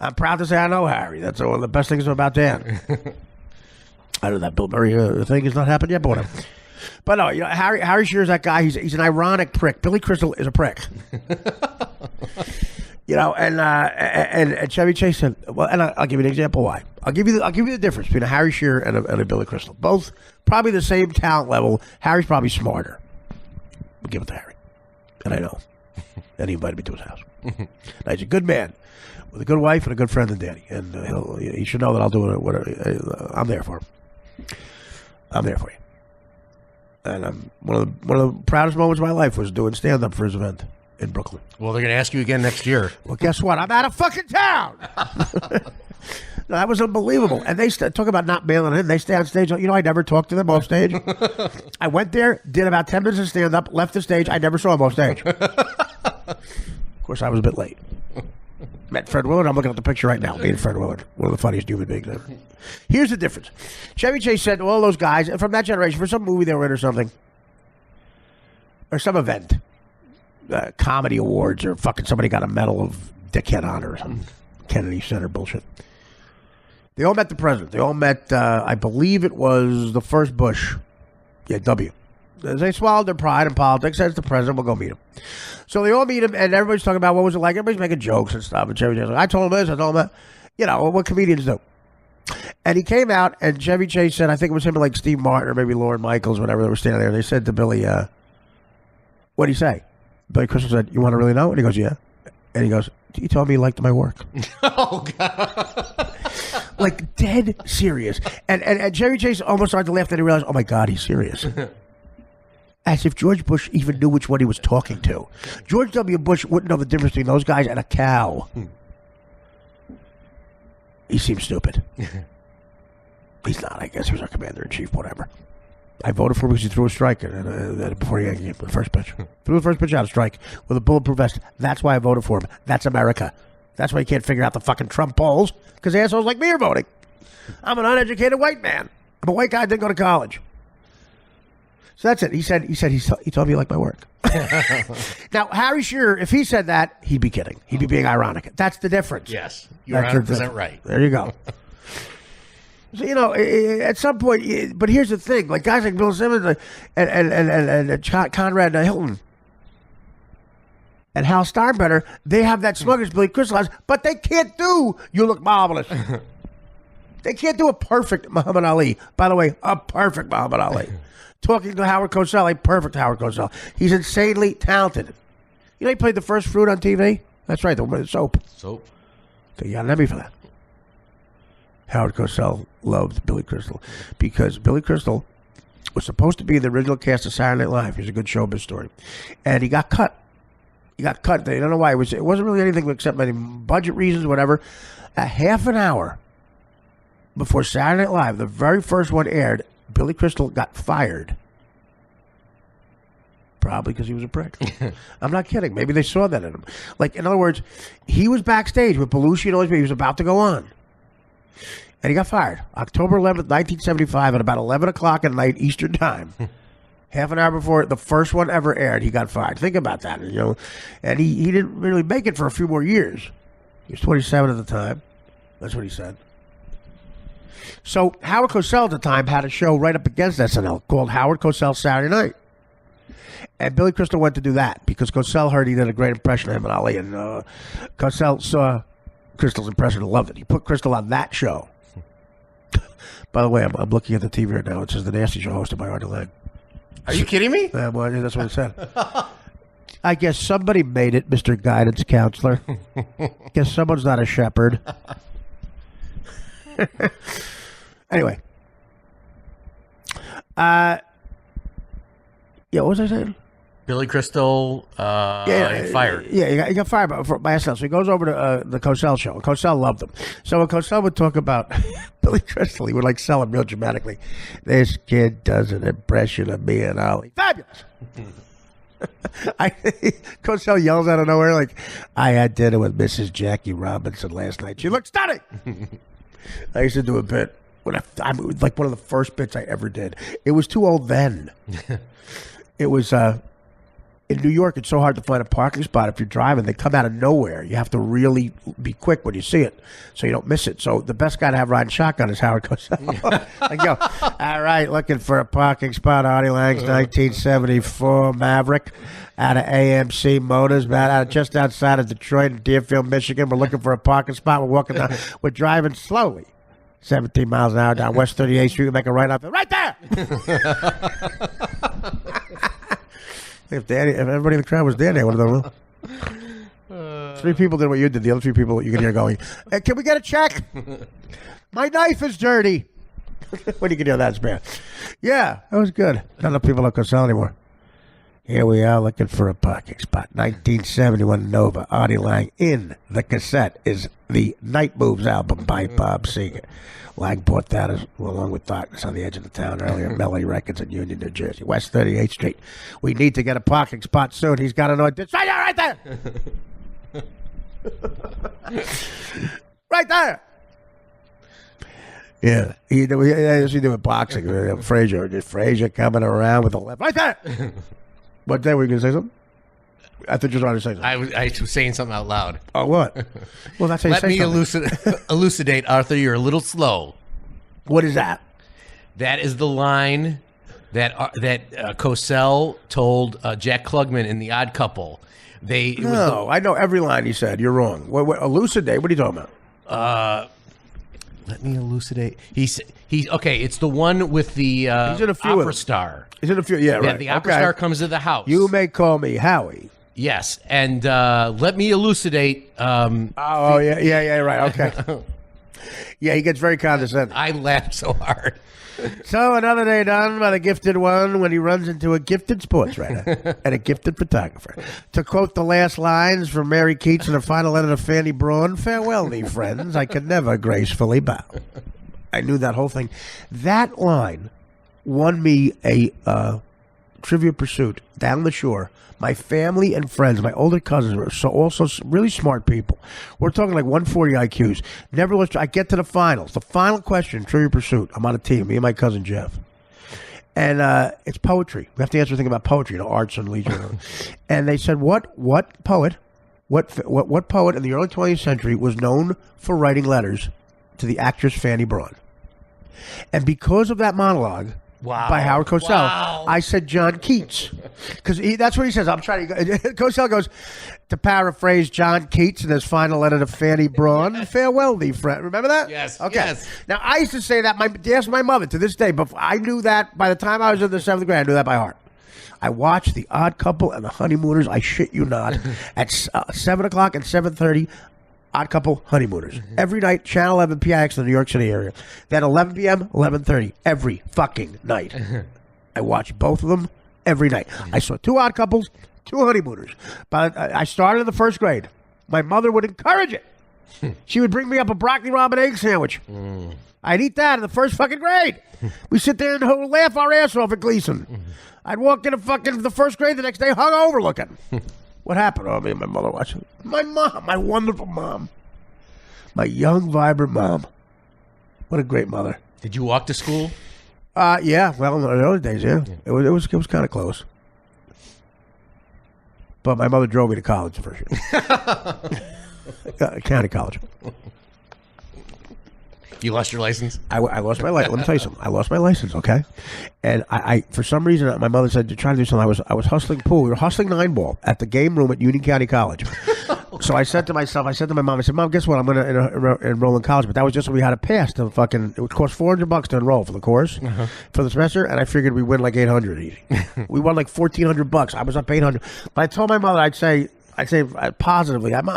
I'm proud to say I know Harry. That's one of the best things about Dan. I know that Bill Murray thing has not happened yet, but whatever. But no, Harry Shearer's that guy. He's an ironic prick. Billy Crystal is a prick. And Chevy Chase said, well, and I'll give you an example why. I'll give you the difference between a Harry Shearer and a Billy Crystal. Both probably the same talent level. Harry's probably smarter. I'll give it to Harry, and I know. And he invited me to his house. Now, he's a good man with a good wife and a good friend in Danny, and he should know that I'll do whatever. I'm there for him. I'm there for you. And one of the proudest moments of my life was doing stand-up for his event in Brooklyn. Well, they're going to ask you again next year. Well, guess what? I'm out of fucking town. No, that was unbelievable. And they talk about not mailing in. They stay on stage. I never talked to them off stage. I went there, did about 10 minutes of stand-up, left the stage. I never saw him off stage. Of course, I was a bit late. Met Fred Willard. I'm looking at the picture right now. Me and Fred Willard, one of the funniest human beings ever. Here's the difference. Chevy Chase said to all those guys from that generation, for some movie they were in or something, or some event, comedy awards, or fucking somebody got a medal of Dick Head Honor or something, Kennedy Center bullshit. They all met the president. They all met, I believe it was the first Bush. Yeah, W. They swallowed their pride in politics. As the president, we'll go meet him. So they all meet him, and everybody's talking about what was it like. Everybody's making jokes and stuff. And Chevy Chase's like, I told him this, I told him that. You know, what comedians do. And he came out, and Chevy Chase said, I think it was him and like Steve Martin or maybe Lorne Michaels, whatever, they were standing there. They said to Billy, what'd he say? Billy Crystal said, you want to really know? And he goes, yeah. And he goes, he told me he liked my work. Oh, God. Like, dead serious. And Chevy Chase almost started to laugh, then he realized, oh, my God, he's serious. As if George Bush even knew which one he was talking to. George W. Bush wouldn't know the difference between those guys and a cow. He seems stupid. He's not, I guess. He was our commander-in-chief, whatever. I voted for him because he threw a strike before he gave the first pitch. Threw the first pitch out of strike with a bulletproof vest. That's why I voted for him. That's America. That's why you can't figure out the fucking Trump polls, because assholes like me are voting. I'm an uneducated white man. I'm a white guy, didn't go to college. So that's it. He told me he liked my work. Now, Harry Shearer, if he said that, he'd be kidding. He'd be being ironic. That's the difference. Yes, you're 100% right. There you go. So, you know, at some point, but here's the thing: like guys like Bill Simmons and Conrad Hilton and Hal Steinbrenner, they have that sluggish Billy Crystal has, but they can't do "You Look Marvelous." They can't do a perfect Muhammad Ali. By the way, a perfect Muhammad Ali. Talking to Howard Cosell, a perfect Howard Cosell. He's insanely talented. You know, he played the first fruit on TV. That's right, the woman with soap. Soap. So you got an Emmy for that. Howard Cosell loved Billy Crystal because Billy Crystal was supposed to be in the original cast of Saturday Night Live. Here's a good showbiz story. And he got cut. They don't know why. It wasn't really anything except maybe budget reasons, whatever. A half an hour before Saturday Night Live, the very first one aired, Billy Crystal got fired. Probably because he was a prick. I'm not kidding. Maybe they saw that in him. Like, in other words, he was backstage with Belushi and all these people. He was about to go on. And he got fired. October 11th, 1975 at about 11 o'clock at night Eastern Time. Half an hour before the first one ever aired, he got fired. Think about that, you know. And he didn't really make it for a few more years. He was 27 at the time. That's what he said. So Howard Cosell at the time had a show right up against SNL called Howard Cosell Saturday Night. And Billy Crystal went to do that because Cosell heard he did a great impression of him and Ali. And Cosell saw Crystal's impression and loved it. He put Crystal on that show. By the way, I'm looking at the TV right now. It says The Nasty Show hosted by Artie Lang. Are you kidding me? Well, that's what it said. I guess somebody made it, Mr. Guidance Counselor. Guess someone's not a shepherd. Anyway. Yeah, what was I saying? Billy Crystal fired. Yeah, he got fired by SNL. So he goes over to the Cosell show. And Cosell loved him. So when Cosell would talk about Billy Crystal, he would like sell him real dramatically. This kid does an impression of me and Ali. Fabulous! Cosell yells out of nowhere like, I had dinner with Mrs. Jackie Robinson last night. She looked stunning! I used to do a bit. Like one of the first bits I ever did. It was too old then. It was in New York. It's so hard to find a parking spot if you're driving. They come out of nowhere. You have to really be quick when you see it, so you don't miss it. So the best guy to have riding shotgun is Howard Cosell. Like, yo, all right, looking for a parking spot. Artie Lang's 1974 Maverick out of AMC Motors, just outside of Detroit in Deerfield, Michigan. We're looking for a parking spot. We're walking down. We're driving slowly. 17 miles an hour down West 38th Street. We make a right up. Right there! If everybody in the crowd was there, they would have done. 3 people did what you did. The other 3 people you can hear going, hey, can we get a check? My knife is dirty. When you can hear that, it's bad. Yeah, that was good. Not enough people at Cosell anymore. Here we are looking for a parking spot. 1971 Nova. Artie Lang in the cassette is the Night Moves album by Bob Seger. Lang bought that along with Darkness on the Edge of the Town earlier. Melody Records in Union, New Jersey. West 38th Street. We need to get a parking spot soon. He's got an audition. Right there! Right there! Yeah. He did with boxing. Frazier coming around with the left. Right there! What day were you going to say something? I thought you were trying to say something. I was saying something out loud. Oh, what? Well, that's how you Let say me something. elucidate, Arthur. You're a little slow. What is that? That is the line that Cosell told Jack Klugman in The Odd Couple. I know every line he said. You're wrong. What, elucidate? What are you talking about? Let me elucidate. He's okay. It's the one with the He's in a few opera star. He's in a few. Yeah, right. The opera star comes to the house. You may call me Howie. Yes, and let me elucidate. Yeah, right. Okay. Yeah, he gets very condescending. I laughed so hard. So another day done by the gifted one when he runs into a gifted sports writer and a gifted photographer. To quote the last lines from Mary Keats in the final letter to Fanny Braun, farewell, thee friends, I could never gracefully bow. I knew that whole thing. That line won me a Trivia Pursuit down the shore. My family and friends, my older cousins, were also really smart people. We're talking like 140 IQs. Never lost. I get to the finals. The final question, Trivia Pursuit. I'm on a team, me and my cousin Jeff. And it's poetry. We have to answer something about poetry, arts and leisure. And they said, what poet in the early 20th century was known for writing letters to the actress Fanny Braun? And because of that monologue, by Howard Cosell, I said John Keats, because that's what he says. I'm trying to. Cosell goes, to paraphrase John Keats in his final letter to Fanny Braun, farewell, thee friend. Remember that? Yes. Okay. Yes. Now I used to say that. Ask my mother to this day. But I knew that by the time I was in the 7th grade. I knew that by heart. I watched The Odd Couple and The Honeymooners. I shit you not, at 7 o'clock and 7:30. Odd Couple, Honeymooners. Every night, Channel 11 PIX in the New York City area. Then 11 p.m., 11:30, every fucking night. I watched both of them every night. I saw 2 Odd Couples, 2 Honeymooners. But I started in the 1st grade. My mother would encourage it. She would bring me up a broccoli ramen egg sandwich. I'd eat that in the 1st fucking grade. We sit there and laugh our ass off at Gleason. I'd walk into fucking the 1st grade the next day hungover looking. What happened? Oh, me and my mother watching. My mom, my wonderful mom. My young, vibrant mom. What a great mother. Did you walk to school? Yeah. Well, in the early days, yeah. It was kind of close. But my mother drove me to college for sure. County college. You lost your license? I lost my license. Let me tell you something. I lost my license, okay? And I for some reason, my mother said to try to do something. I was hustling pool. We were hustling 9-ball at the game room at Union County College. So I said to my mom, Mom, guess what? I'm going to enroll in college. But that was just when we had a pass to fucking, it would cost $400 to enroll for the course, for the semester. And I figured we'd win like 800 easy. We won like $1,400. I was up 800. But I told my mother, I'd say positively, I'm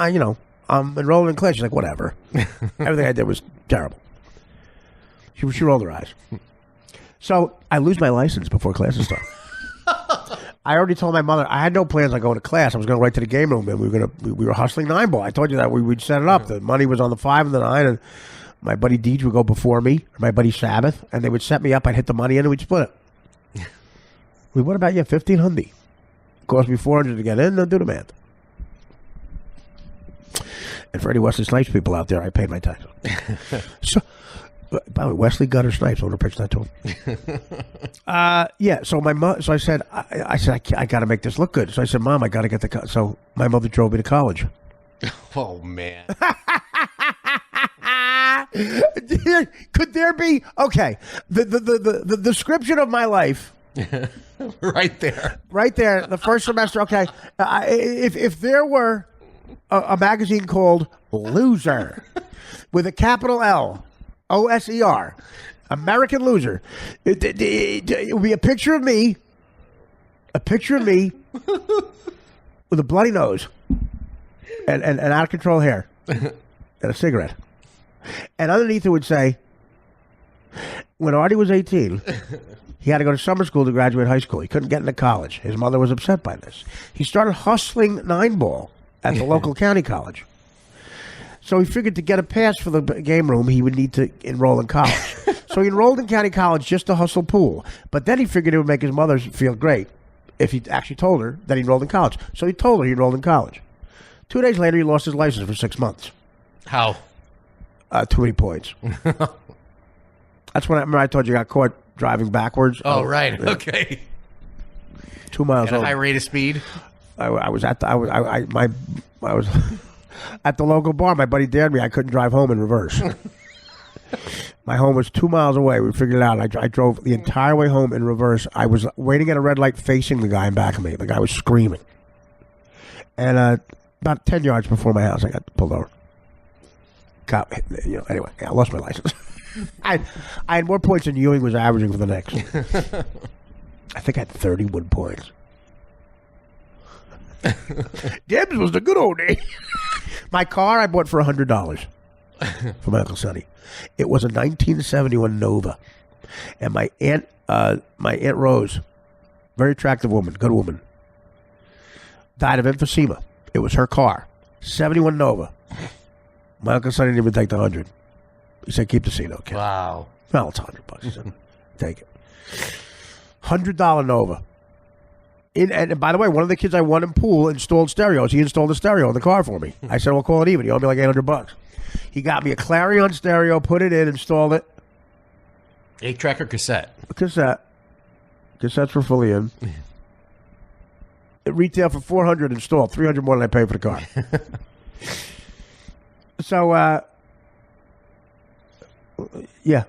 enrolling in class. She's like, whatever. Everything I did was terrible. She rolled her eyes. So I lose my license before classes start. I already told my mother I had no plans on going to class. I was going to right to the game room, and we were hustling 9-ball. I told you that we'd set it up. The money was on the 5 and the 9, and my buddy Deej would go before me, or my buddy Sabbath, and they would set me up. I'd hit the money in, and we'd split it. What about you? 1,500. Cost me $400 to get in. Don't do the math. And for any Wesley Snipes people out there, I paid my tax. So. By the way, Wesley Gutter Snipes. I want to pitch that to him. Yeah. So my mom. So I said, I got to make this look good. So I said, Mom, I got to get the. So my mother drove me to college. Oh man. Could there be the description of my life? Right there. Right there. The first semester. Okay. If there were a magazine called Loser with a capital L. OSER, American Loser. It would be a picture of me with a bloody nose and out of control hair and a cigarette. And underneath it would say, when Artie was 18, he had to go to summer school to graduate high school. He couldn't get into college. His mother was upset by this. He started hustling 9-ball at the local county college. So he figured to get a pass for the game room, he would need to enroll in college. So he enrolled in county college just to hustle pool. But then he figured it would make his mother feel great if he actually told her that he enrolled in college. So he told her he enrolled in college. 2 days later, he lost his license for 6 months. How? Too many points. That's when I told you I got caught driving backwards. Oh, right. Yeah. Okay. 2 miles At a over. high rate of speed? I was at the local bar. My buddy dared me. I couldn't drive home in reverse. My home was 2 miles away. We figured it out. I drove the entire way home in reverse. I was waiting at a red light facing the guy in back of me. The guy was screaming. And about 10 yards before my house, I got pulled over. Cop, anyway, I lost my license. I had more points than Ewing was averaging for the Knicks. I think I had 31 points. Debs was the good old day. My car I bought for $100 for my Uncle Sonny. It was a 1971 Nova, and my aunt Rose, very attractive woman, good woman, died of emphysema. It was her car, 71 Nova. My Uncle Sonny didn't even take the 100. He said, "Keep the seat, okay." Wow. Well, it's $100. He said, "Take it." $100 Nova. And by the way, one of the kids I won in pool installed stereos. He installed a stereo in the car for me. I said, "We'll call it even." He owed me like $800. He got me a Clarion stereo, put it in, installed it. 8-track or cassette? Cassette. Cassettes were fully in. It retailed for $400 installed, $300 more than I paid for the car. So, yeah.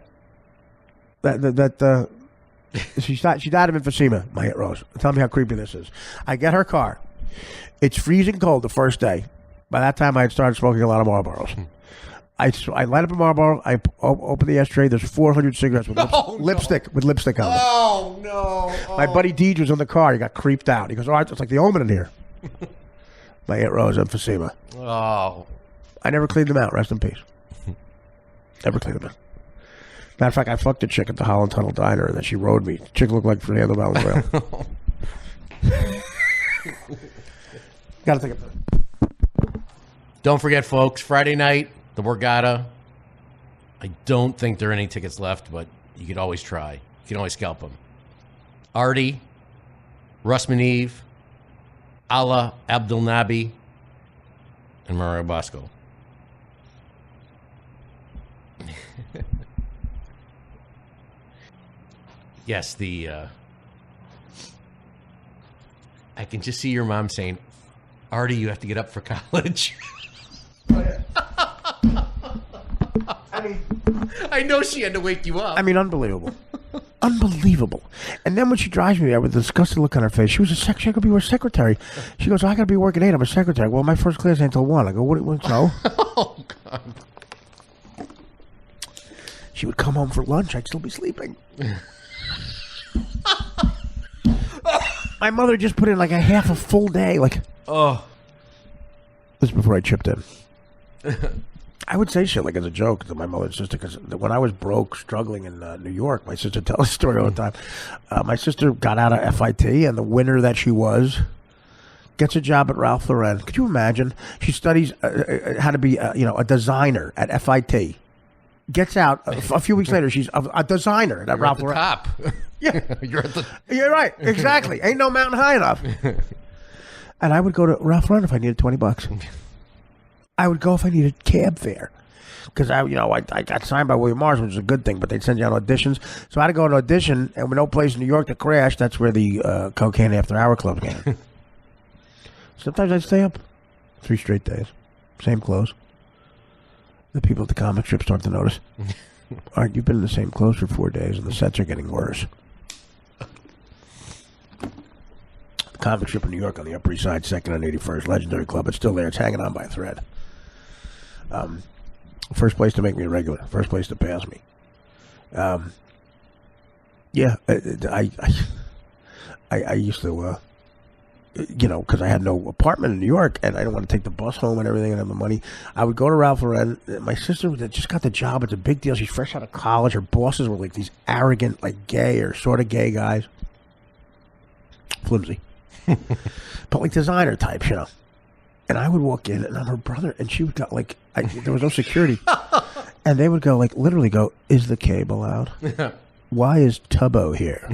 She died of emphysema, my Aunt Rose. Tell me how creepy this is. I get her car. It's freezing cold the first day. By that time, I had started smoking a lot of Marlboros. I light up a Marlboro. I open the ashtray. There's 400 cigarettes with lipstick on them. Oh, no. Oh. My buddy Deej was in the car. He got creeped out. He goes, "All right, it's like the Omen in here." My Aunt Rose, emphysema. Oh. I never cleaned them out. Rest in peace. Never cleaned them out. Matter of fact, I fucked a chick at the Holland Tunnel Diner, and then she rode me. The chick looked like Fernando Valenzuela. Gotta take a piss. Don't forget, folks, Friday night, the Borgata. I don't think there are any tickets left, but you could always try. You can always scalp them. Artie, Russ Maneve, Ala Abdel Nabi, and Mario Bosco. Yes, I can just see your mom saying, "Artie, you have to get up for college." I know she had to wake you up. I mean, unbelievable. Unbelievable. And then when she drives me there with a disgusted look on her face, she was she could be her secretary. She goes, "I got to be working 8. I'm a secretary." "Well, my first class ain't until 1. I go, "What so?" Oh, God. She would come home for lunch. I'd still be sleeping. My mother just put in like a full day. Like, oh. This is before I chipped in. I would say shit like as a joke to my mother and sister, because when I was broke, struggling in New York, my sister tells a story all the time. My sister got out of FIT, and the winner that she was gets a job at Ralph Lauren. Could you imagine? She studies how to be, a designer at FIT. Gets out a few weeks later. She's a designer at Ralph Lauren. Top. Yeah, You're right. Exactly. Ain't no mountain high enough. And I would go to Ralph Lauren if I needed $20. I would go if I needed cab fare, because I got signed by William Morris, which is a good thing. But they'd send you on auditions, so I had to go to an audition, and with no place in New York to crash, that's where the Cocaine After Hour Club came. Sometimes I'd stay up 3 straight days, same clothes. The people at the comic strip start to notice. All right, you've been in the same clothes for 4 days, and the sets are getting worse. The comic strip in New York on the Upper East Side, 2nd and 81st, legendary club. It's still there. It's hanging on by a thread. First place to make me a regular. First place to pass me. Yeah, I used to, because I had no apartment in New York, and I didn't want to take the bus home and everything and have the money. I would go to Ralph Lauren. My sister just got the job. It's a big deal. She's fresh out of college. Her bosses were like these arrogant, like gay or sort of gay guys. Flimsy. But like designer types, And I would walk in, and I'm her brother, and she would go like, there was no security. And they would go like, literally go, "Is the cable out? Why is Tubbo here?"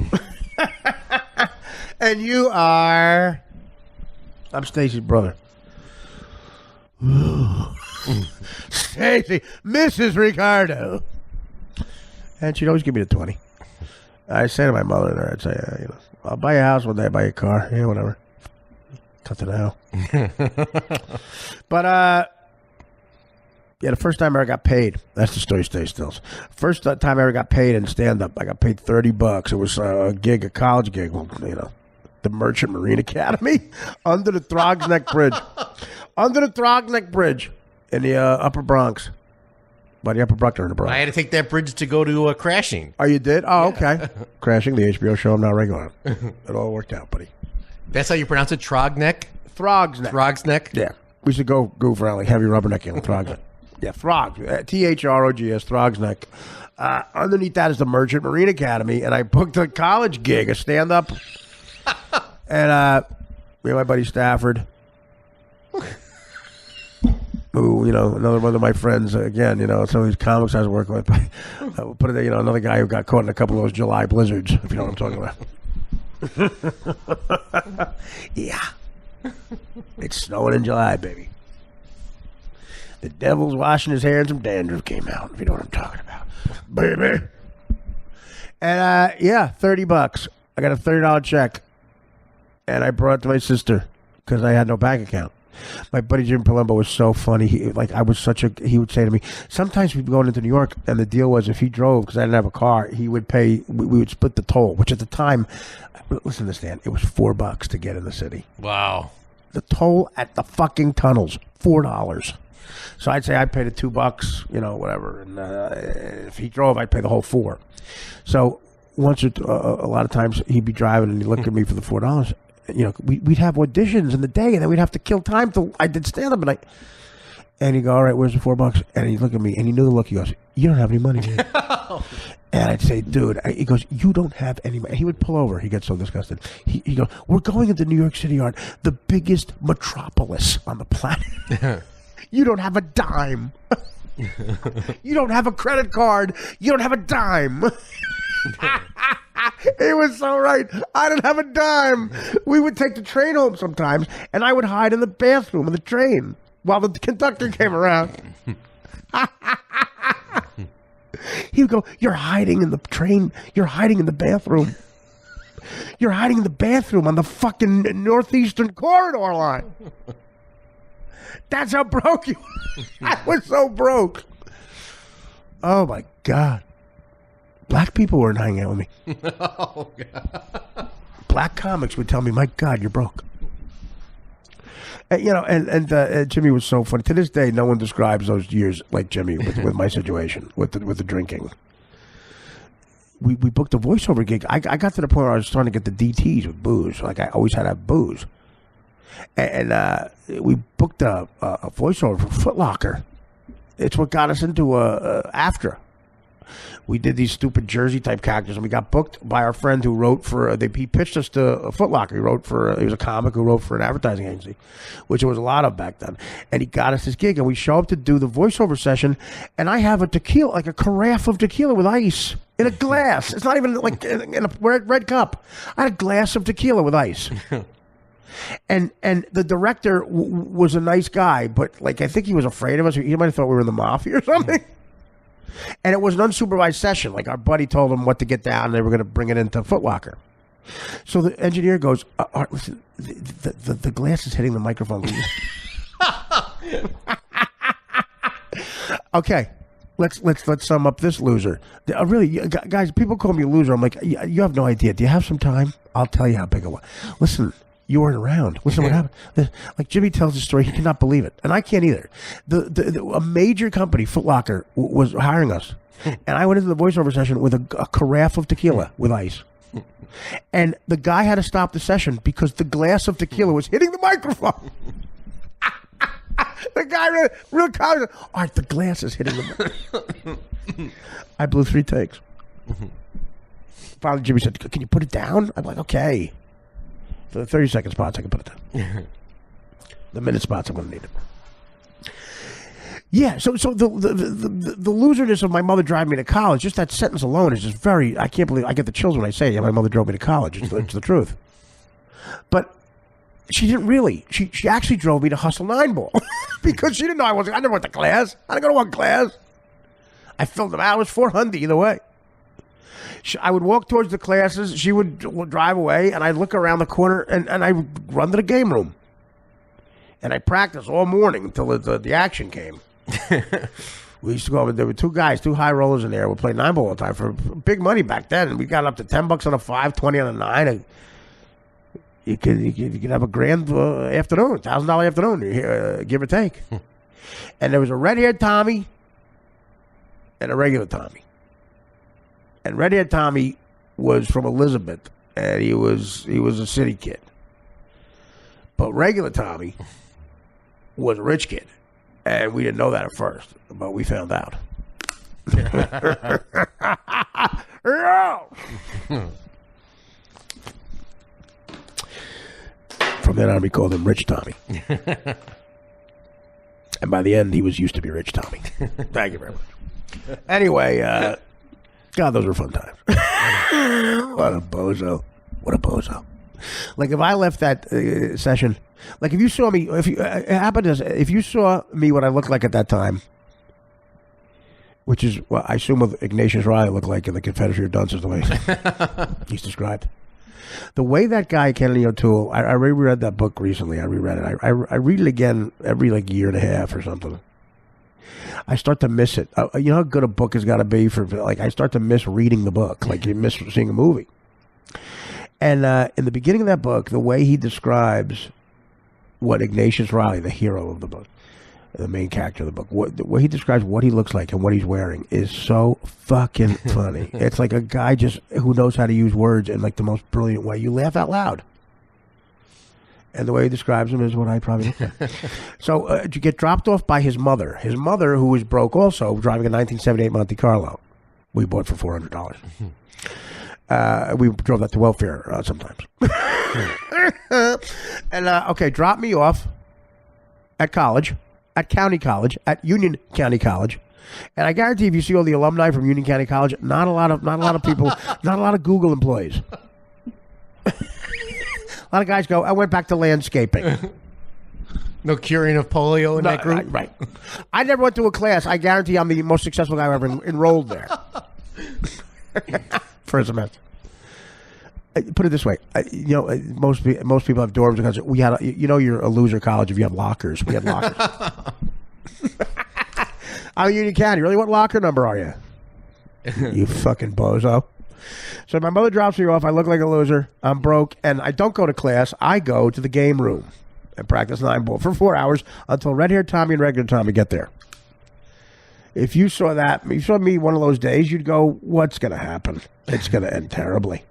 And you are... I'm Stacy's brother. Stacy, Mrs. Ricardo. And she'd always give me the 20. I'd say to my mother there, I'd say, I'll buy you a house one day, buy you a car. Yeah, whatever. Cut to now. But, yeah, the first time I ever got paid. That's the story stays still. First time I ever got paid in stand-up, I got paid $30. It was a gig, a college gig, the Merchant Marine Academy under the Throgs Neck Bridge. Under the Throgs Neck Bridge in the Upper Bronx. By the Upper Bruckner in the Bronx. I had to take that bridge to go to Crashing. Oh, you did? Oh, okay. Crashing, the HBO show I'm now regular on. It all worked out, buddy. That's how you pronounce it? Trogneck? Throgs Neck. Throgs Neck? Yeah. We should go goof around like heavy rubbernecking on Throgs Neck. Yeah, Throgs. Throgs, Throgs Neck. Underneath that is the Merchant Marine Academy, and I booked a college gig, a stand-up. And me and my buddy Stafford, who, another one of my friends, again, some of these comics I was working with, put it there, another guy who got caught in a couple of those July blizzards, if you know what I'm talking about. Yeah. It's snowing in July, baby. The devil's washing his hair and some dandruff came out, if you know what I'm talking about. Baby. And, yeah, $30. I got a $30 check. And I brought it to my sister because I had no bank account. My buddy Jim Palumbo was so funny. He would say to me, sometimes we'd be going into New York, and the deal was if he drove, because I didn't have a car, he would pay, we would split the toll, which at the time, listen to Stan, it was $4 to get in the city. Wow. The toll at the fucking tunnels, $4. So I'd say I'd pay the $2, whatever. And if he drove, I'd pay the whole $4. So once a lot of times he'd be driving and he'd look at me for the $4. We'd have auditions in the day, and then we'd have to kill time till I did stand up, and he'd go, all right, where's the $4? And he'd look at me, and he knew the look. He goes, you don't have any money, man. And I'd say, dude, he goes, you don't have any money. He would pull over. He gets so disgusted. He goes, we're going into New York City, Art, the biggest metropolis on the planet. You don't have a dime. You don't have a credit card. You don't have a dime. He was so right. I didn't have a dime. We would take the train home sometimes, and I would hide in the bathroom of the train while the conductor came around. He would go, you're hiding in the train. You're hiding in the bathroom. You're hiding in the bathroom on the fucking Northeastern Corridor line. That's how broke you were. I was so broke. Oh, my God. Black people weren't hanging out with me. Oh, God. Black comics would tell me, my God, you're broke. And Jimmy was so funny. To this day, no one describes those years like Jimmy with my situation, with the drinking. We booked a voiceover gig. I got to the point where I was starting to get the DTs with booze. Like, I always had to have booze. And we booked a voiceover for Foot Locker. It's what got us into AFTRA. We did these stupid Jersey-type characters, and we got booked by our friend who wrote for, he pitched us to Foot Locker. He was a comic who wrote for an advertising agency, which there was a lot of back then. And he got us this gig, and we show up to do the voiceover session, and I have a tequila, like a carafe of tequila with ice in a glass. It's not even like in a red cup. I had a glass of tequila with ice. And the director was a nice guy, but I think he was afraid of us. He might have thought we were in the mafia or something. And it was an unsupervised session. Like, our buddy told him what to get down, and they were going to bring it into Foot Locker. So the engineer goes, Art, listen, the glass is hitting the microphone. Okay, let's sum up this loser. Really, guys, people call me a loser. I'm like, you have no idea. Do you have some time? I'll tell you how big it was. Listen. You weren't around. Listen, what happened? Like, Jimmy tells the story, he cannot believe it, and I can't either. A major company, Foot Locker, was hiring us, and I went into the voiceover session with a carafe of tequila with ice, and the guy had to stop the session because the glass of tequila was hitting the microphone. The guy real calm. All right, the glass is hitting the microphone. I blew 3 takes. Finally, Jimmy said, "Can you put it down?" I'm like, "Okay." For the 30-second spots, I can put it down. The minute spots, I'm going to need it. Yeah, so the loserness of my mother driving me to college, just that sentence alone is just very, I can't believe, I get the chills when I say, yeah, my mother drove me to college. It's the truth. But she didn't really. She actually drove me to Hustle 9 Ball because she didn't know I never went to class. I didn't go to one class. I filled them out. It was $400 either way. I would walk towards the classes. She would drive away, and I'd look around the corner, and I'd run to the game room. And I practiced all morning until the action came. We used to go over. There were two high rollers in there. We played 9-ball all the time for big money back then. And we got up to $10 on a 5, 20 on a 9. And you could have a grand afternoon, $1,000 afternoon, give or take. And there was a red-haired Tommy and a regular Tommy. And red-haired Tommy was from Elizabeth, and he was a city kid. But regular Tommy was a rich kid, and we didn't know that at first, but we found out. From then on, we called him Rich Tommy. And by the end, he was used to be Rich Tommy. Thank you very much. Anyway, God, those were fun times. What a bozo. What a bozo. Like, if I left that session, like, if you saw me, if you saw me what I looked like at that time, which is what I assume what Ignatius Riley looked like in the Confederacy of Dunces, the way he's described. The way that guy, Kennedy O'Toole, I reread that book recently. I reread it. I read it again every, year and a half or something. I start to miss it. You know how good a book has got to be for, I start to miss reading the book. Like, you miss seeing a movie. And in the beginning of that book, the way he describes what Ignatius Riley, the hero of the book, the main character of the book, the way he describes what he looks like and what he's wearing is so fucking funny. It's like a guy just who knows how to use words in the most brilliant way. You laugh out loud. And the way he describes him is what I probably look like. So to get dropped off by his mother, who was broke also, driving a 1978 Monte Carlo, we bought for $400. We drove that to welfare sometimes. And, okay, drop me off at college, at County College, at Union County College. And I guarantee if you see all the alumni from Union County College, not a lot of people, not a lot of Google employees. A lot of guys go, I went back to landscaping. No curing of polio in that group? Right. I never went to a class. I guarantee I'm the most successful guy ever enrolled there. For a semester. Put it this way, most people have dorms because we had, you're a loser college if you have lockers. We had lockers. I'm in Union County. Really, what locker number are you? You fucking bozo. So my mother drops me off. I look like a loser. I'm broke, and I don't go to class. I go to the game room and practice 9-ball for 4 hours until red-haired Tommy and regular Tommy get there. If you saw that, if you saw me one of those days, you'd go, "What's going to happen? It's going to end terribly."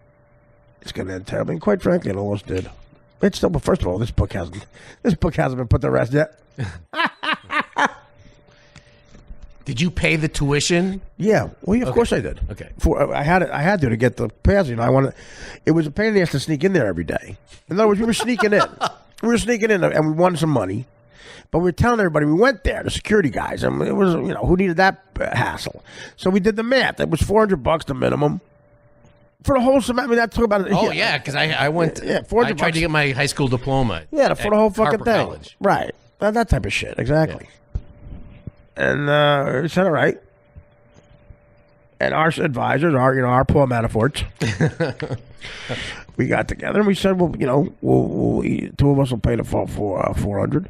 It's going to end terribly. And quite frankly, it almost did. It's still, but first of all, this book hasn't been put to rest yet. Did you pay the tuition? Yeah. Well, yeah, of course I did. Okay. I had to get the pass. It was a pain in the ass to sneak in there every day. In other words, we were sneaking in. And we won some money. But we were telling everybody we went there, the security guys. And it was, who needed that hassle? So we did the math. It was $400 the minimum. For the whole semester, that took about. Oh yeah, because I went. Yeah, I tried to get my high school diploma. Yeah, for the whole fucking Harper thing. College. Right, that type of shit, exactly. Yeah. And we said, all right. And our advisors, our poor Manaforts, we got together and we said, well, we'll two of us will pay the full for $400,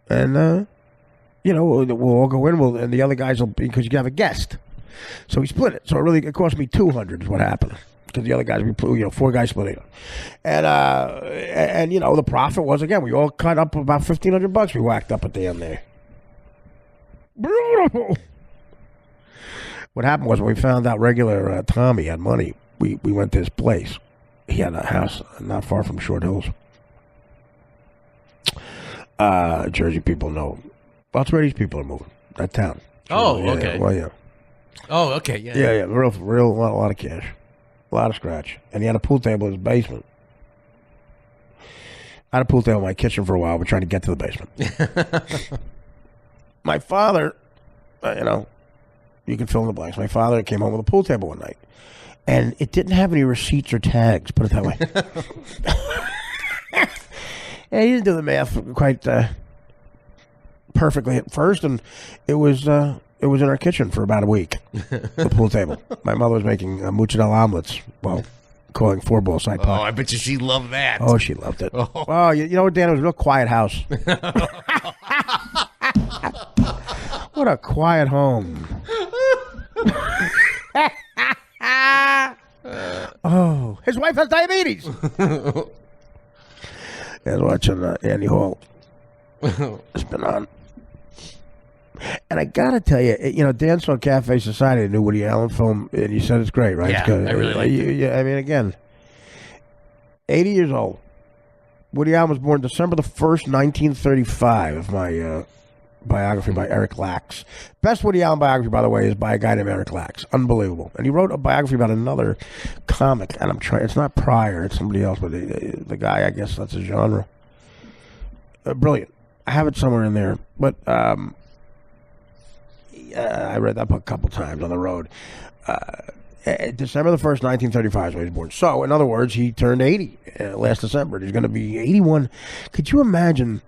and we'll all go in. And the other guys will, because you have a guest. So we split it. So it cost me $200 is what happened. Because the other guys, 4 guys split it. And the profit was, again, we all cut up about $1,500 we whacked up at the end there. Brutal. What happened was when we found out regular Tommy had money, we went to his place. He had a house not far from Short Hills. Jersey people know. Well, that's where these people are moving. That town. Oh, yeah, okay. Well, yeah. Oh, okay, yeah. Yeah, real, a lot of cash. A lot of scratch. And he had a pool table in his basement. I had a pool table in my kitchen for a while. We're trying to get to the basement. My father, you can fill in the blanks. My father came home with a pool table one night. And it didn't have any receipts or tags, put it that way. Yeah, he didn't do the math quite perfectly at first. And it was in our kitchen for about a week, the pool table. My mother was making mozzarella omelets. Well, calling four-ball side Oh, park. I bet you she loved that. Oh, she loved it. Oh. Oh, you know what, Dan? It was a real quiet house. What a quiet home. Oh, his wife has diabetes. I was watching Andy Hall. It's been on. And I gotta tell you, Dan saw Cafe Society, the new Woody Allen film, and you said it's great, right? Yeah, I really like it. Yeah, I mean, again, 80 years old. Woody Allen was born December the 1st, 1935, of my biography by Eric Lax. Best Woody Allen biography, by the way, is by a guy named Eric Lax. Unbelievable. And he wrote a biography about another comic, and it's not Pryor, it's somebody else, but the guy, I guess that's a genre. Brilliant. I have it somewhere in there, but I read that book a couple times on the road. December the 1st, 1935 is when he was born. So, in other words, he turned 80 last December. He's going to be 81. Could you imagine?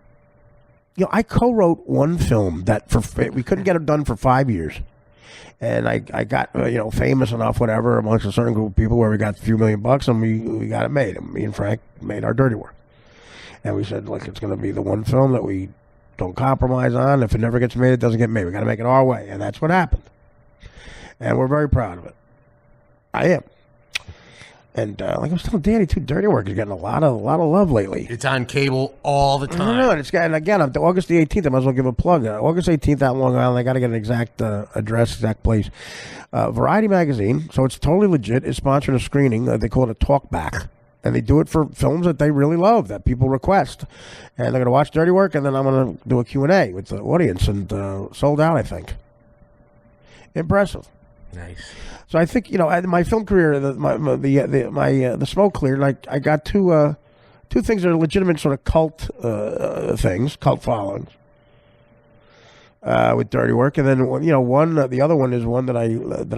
I co-wrote one film that we couldn't get it done for 5 years. And I got, famous enough, whatever, amongst a certain group of people where we got a few $1 million, and we got it made. And me and Frank made our dirty work. And we said, look, it's going to be the one film that we don't compromise on. If it never gets made, it doesn't get made. We got to make it our way. And that's what happened. And we're very proud of it. I am. And like I was telling Danny, too, Dirty Work is getting a lot of love lately. It's on cable all the time. I know, and again, on August the 18th, I might as well give a plug. August 18th out in Long Island, I got to get an exact address, exact place. Variety Magazine, so it's totally legit, is sponsoring a screening. They call it a talkback. And they do it for films that they really love, that people request. And they're going to watch Dirty Work, and then I'm going to do a Q&A with the audience, and sold out, I think. Impressive. Nice. So I think, my film career, the smoke cleared, and I got two things that are legitimate sort of cult things, cult followings. With Dirty Work, and then the other one is one that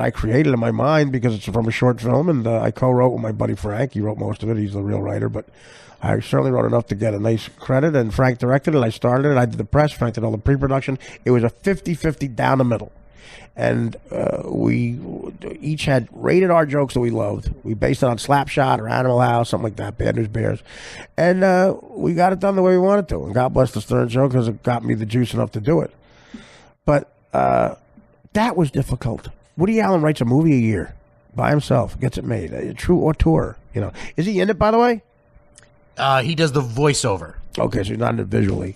I created in my mind because it's from a short film, and I co-wrote with my buddy Frank. He wrote most of it. He's the real writer, but I certainly wrote enough to get a nice credit. And Frank directed it. I started it. I did the press. Frank did all the pre-production. It was a 50-50 down the middle, and we each had rated R jokes that we loved. We based it on Slapshot or Animal House, something like that. Bad News Bears, and we got it done the way we wanted to. And God bless the Stern Show because it got me the juice enough to do it. But that was difficult. Woody Allen writes a movie a year by himself, gets it made, a true auteur. Is he in it, by the way? He does the voiceover. Okay, so he's not in it visually.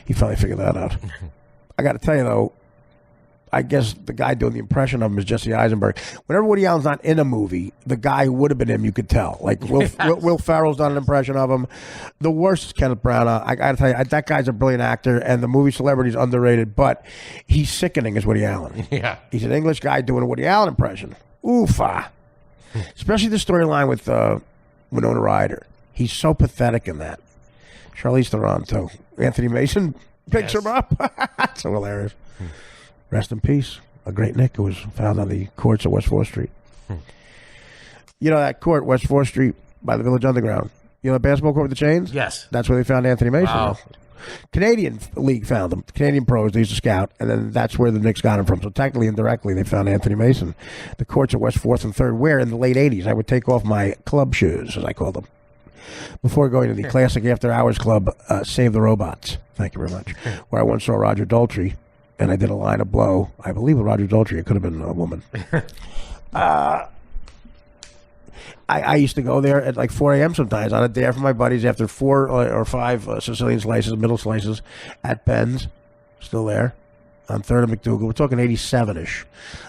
He finally figured that out. I got to tell you though, I guess the guy doing the impression of him is Jesse Eisenberg. Whenever Woody Allen's not in a movie, the guy who would have been him, you could tell. Like Will Ferrell's done an impression of him. The worst is Kenneth Branagh. I got to tell you, that guy's a brilliant actor, and the movie Celebrity's underrated, but he's sickening as Woody Allen. Yeah. He's an English guy doing a Woody Allen impression. Oofa. Especially the storyline with Winona Ryder. He's so pathetic in that. Charlize Theron, too. Anthony Mason picks him up. So hilarious. Rest in peace. A great Nick who was found on the courts at West 4th Street. That court, West 4th Street, by the Village Underground. The basketball court with the chains? Yes. That's where they found Anthony Mason. Wow. Canadian League found him. Canadian pros, they used to scout, and then that's where the Knicks got him from. So technically, indirectly, they found Anthony Mason. The courts at West 4th and 3rd, where in the late 80s, I would take off my club shoes, as I called them, before going to the classic after-hours club, Save the Robots. Thank you very much. Where I once saw Roger Daltrey. And I did a line of blow. I believe with Roger Daltrey. It could have been a woman. I used to go there at like 4 a.m. sometimes on a dare for my buddies after 4 or 5 Sicilian slices, middle slices at Ben's. Still there. On 3rd and McDougal. We're talking 87-ish.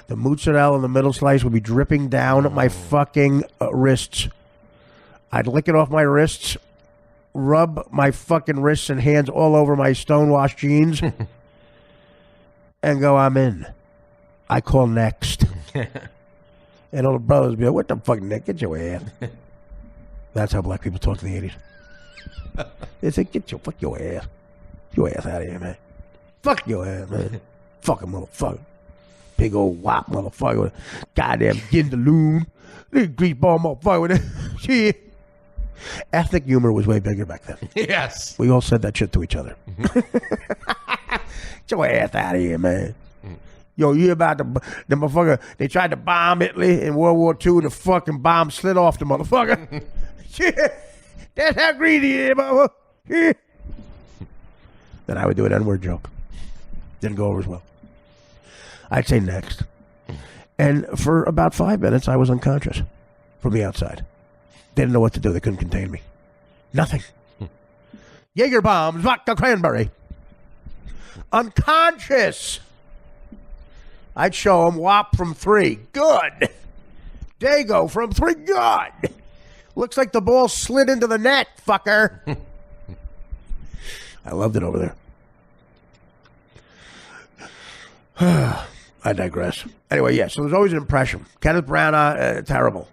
The mozzarella in the middle slice would be dripping down my fucking wrists. I'd lick it off my wrists, rub my fucking wrists and hands all over my stonewashed jeans. And go, I'm in. I call next. And all the brothers would be like, what the fuck, Nick? Get your ass. That's how black people talk in the 80s. They say, fuck your ass. Get your ass out of here, man. Fuck your ass, man. Fucking motherfucker. Big old wop motherfucker with a goddamn gindaloon. Little greaseball motherfucker with that shit. Ethnic humor was way bigger back then. Yes. We all said that shit to each other. Get your ass out of here, man. Yo, you hear about the motherfucker? They tried to bomb Italy in World War II. The fucking bomb slid off the motherfucker. That's how greedy he is, motherfucker. Then I would do an N-word joke. Didn't go over as well. I'd say next. And for about 5 minutes, I was unconscious from the outside. Didn't know what to do. They couldn't contain me. Nothing. Jaeger bombs, vodka cranberry. Unconscious. I'd show him WAP from 3. Good. Dago from 3. Good. Looks like the ball slid into the net, fucker. I loved it over there. I digress. Anyway, yeah, so there's always an impression. Kenneth Branagh, terrible.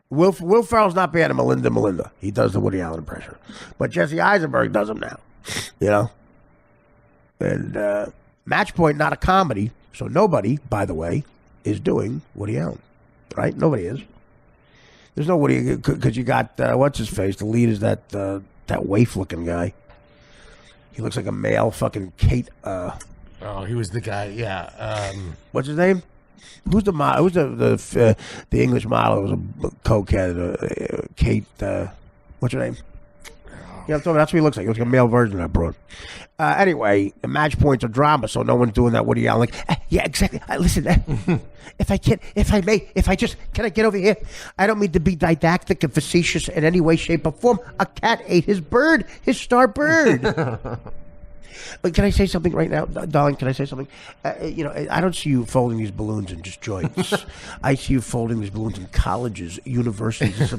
Will Ferrell's not bad at Melinda. He does the Woody Allen impression. But Jesse Eisenberg does him now. You know? And Match Point, not a comedy. So nobody, by the way, is doing Woody Allen. Right? Nobody is. There's no Woody, because you got, what's his face? The lead is that waif-looking guy. He looks like a male fucking Kate. Oh, he was the guy, yeah. What's his name? Who's the model? Who's the English model? It was a cokehead. Kate, what's her name? Yeah, that's what he looks like. He looks like a male version of that broad. Anyway, the Match Point's a drama, so no one's doing that Woody Allen. Like, yeah, exactly. Listen, if I can I get over here? I don't mean to be didactic and facetious in any way, shape, or form. A cat ate his bird, his star bird. But can I say something right now, darling? Can I say something? I don't see you folding these balloons in just joints. I see you folding these balloons in colleges, universities.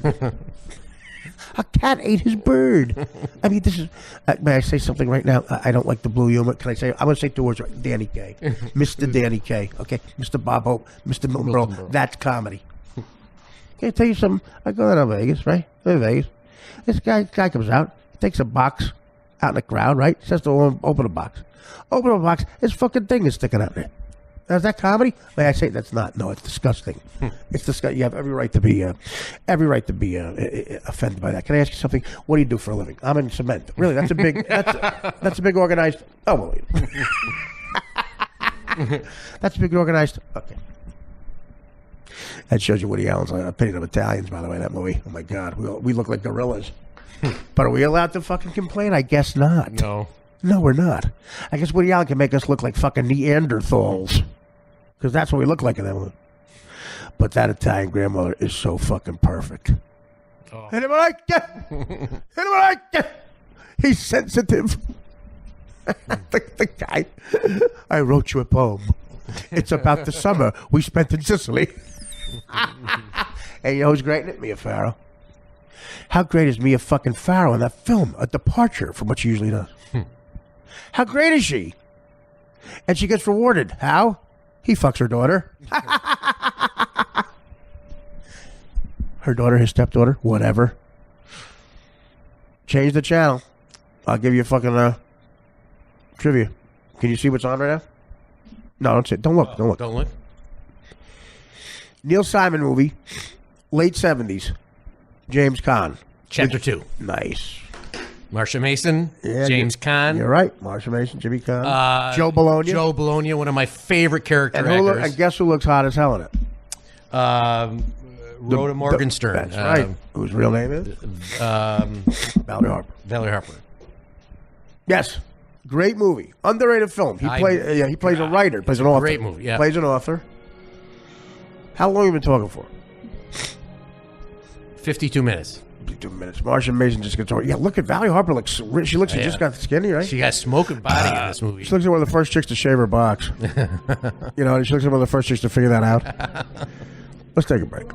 A cat ate his bird. I mean, this is. May I say something right now? I don't like the blue humor. Can I say? I'm going to say 2 words. Right. Danny Kaye, Mr. Danny Kaye. Okay, Mr. Bob Hope, Mr. Milton Berle. That's comedy. Can I tell you something? I go down to Vegas, right? In Vegas, this guy comes out, takes a box out in the crowd, right? Says to him, open a box. Open a box. This fucking thing is sticking out there. Now, is that comedy? May I say that's not? No, it's disgusting. It's disgusting. You have every right to be offended by that. Can I ask you something? What do you do for a living? I'm in cement. Really? That's a big. That's a big organized. Oh, well, that's a big organized. Okay. That shows you Woody Allen's opinion of Italians, by the way. That movie. Oh my God, we look like gorillas. But are we allowed to fucking complain? I guess not. No, we're not. I guess Woody Allen can make us look like fucking Neanderthals. Because that's what we look like in that movie. But that Italian grandmother is so fucking perfect. Oh. Anybody like that? Anybody like that? He's sensitive. the guy. I wrote you a poem. It's about the summer we spent in Sicily. And you know who's great in it? Mia Farrow. How great is Mia fucking Farrow in that film? A departure from what she usually does. How great is she? And she gets rewarded. How? He fucks her daughter. Her daughter, his stepdaughter, whatever. Change the channel. I'll give you fucking trivia. Can you see what's on right now? No, don't see it. Don't look. Don't look. Neil Simon movie, late 70s. James Caan. Chapter 2. Nice. Marsha Mason, Yeah, James Caan. You're right. Marsha Mason, Jimmy Caan. Joe Bologna. Joe Bologna, one of my favorite character actors. And guess who looks hot as hell in it? Rhoda Morgenstern. That's right. Whose real name is? Valerie Harper. Valerie Harper. Yes. Great movie. Underrated film. He plays a writer. Plays an author. Great movie, yeah. Plays an author. How long have you been talking for? 52 minutes. 52 minutes. Marsha Mason just gets over. Yeah, look at Valerie Harper. She looks. She just got skinny, right? She got smoking body in this movie. She looks like one of the first chicks to shave her box. You know, she looks like one of the first chicks to figure that out. Let's take a break.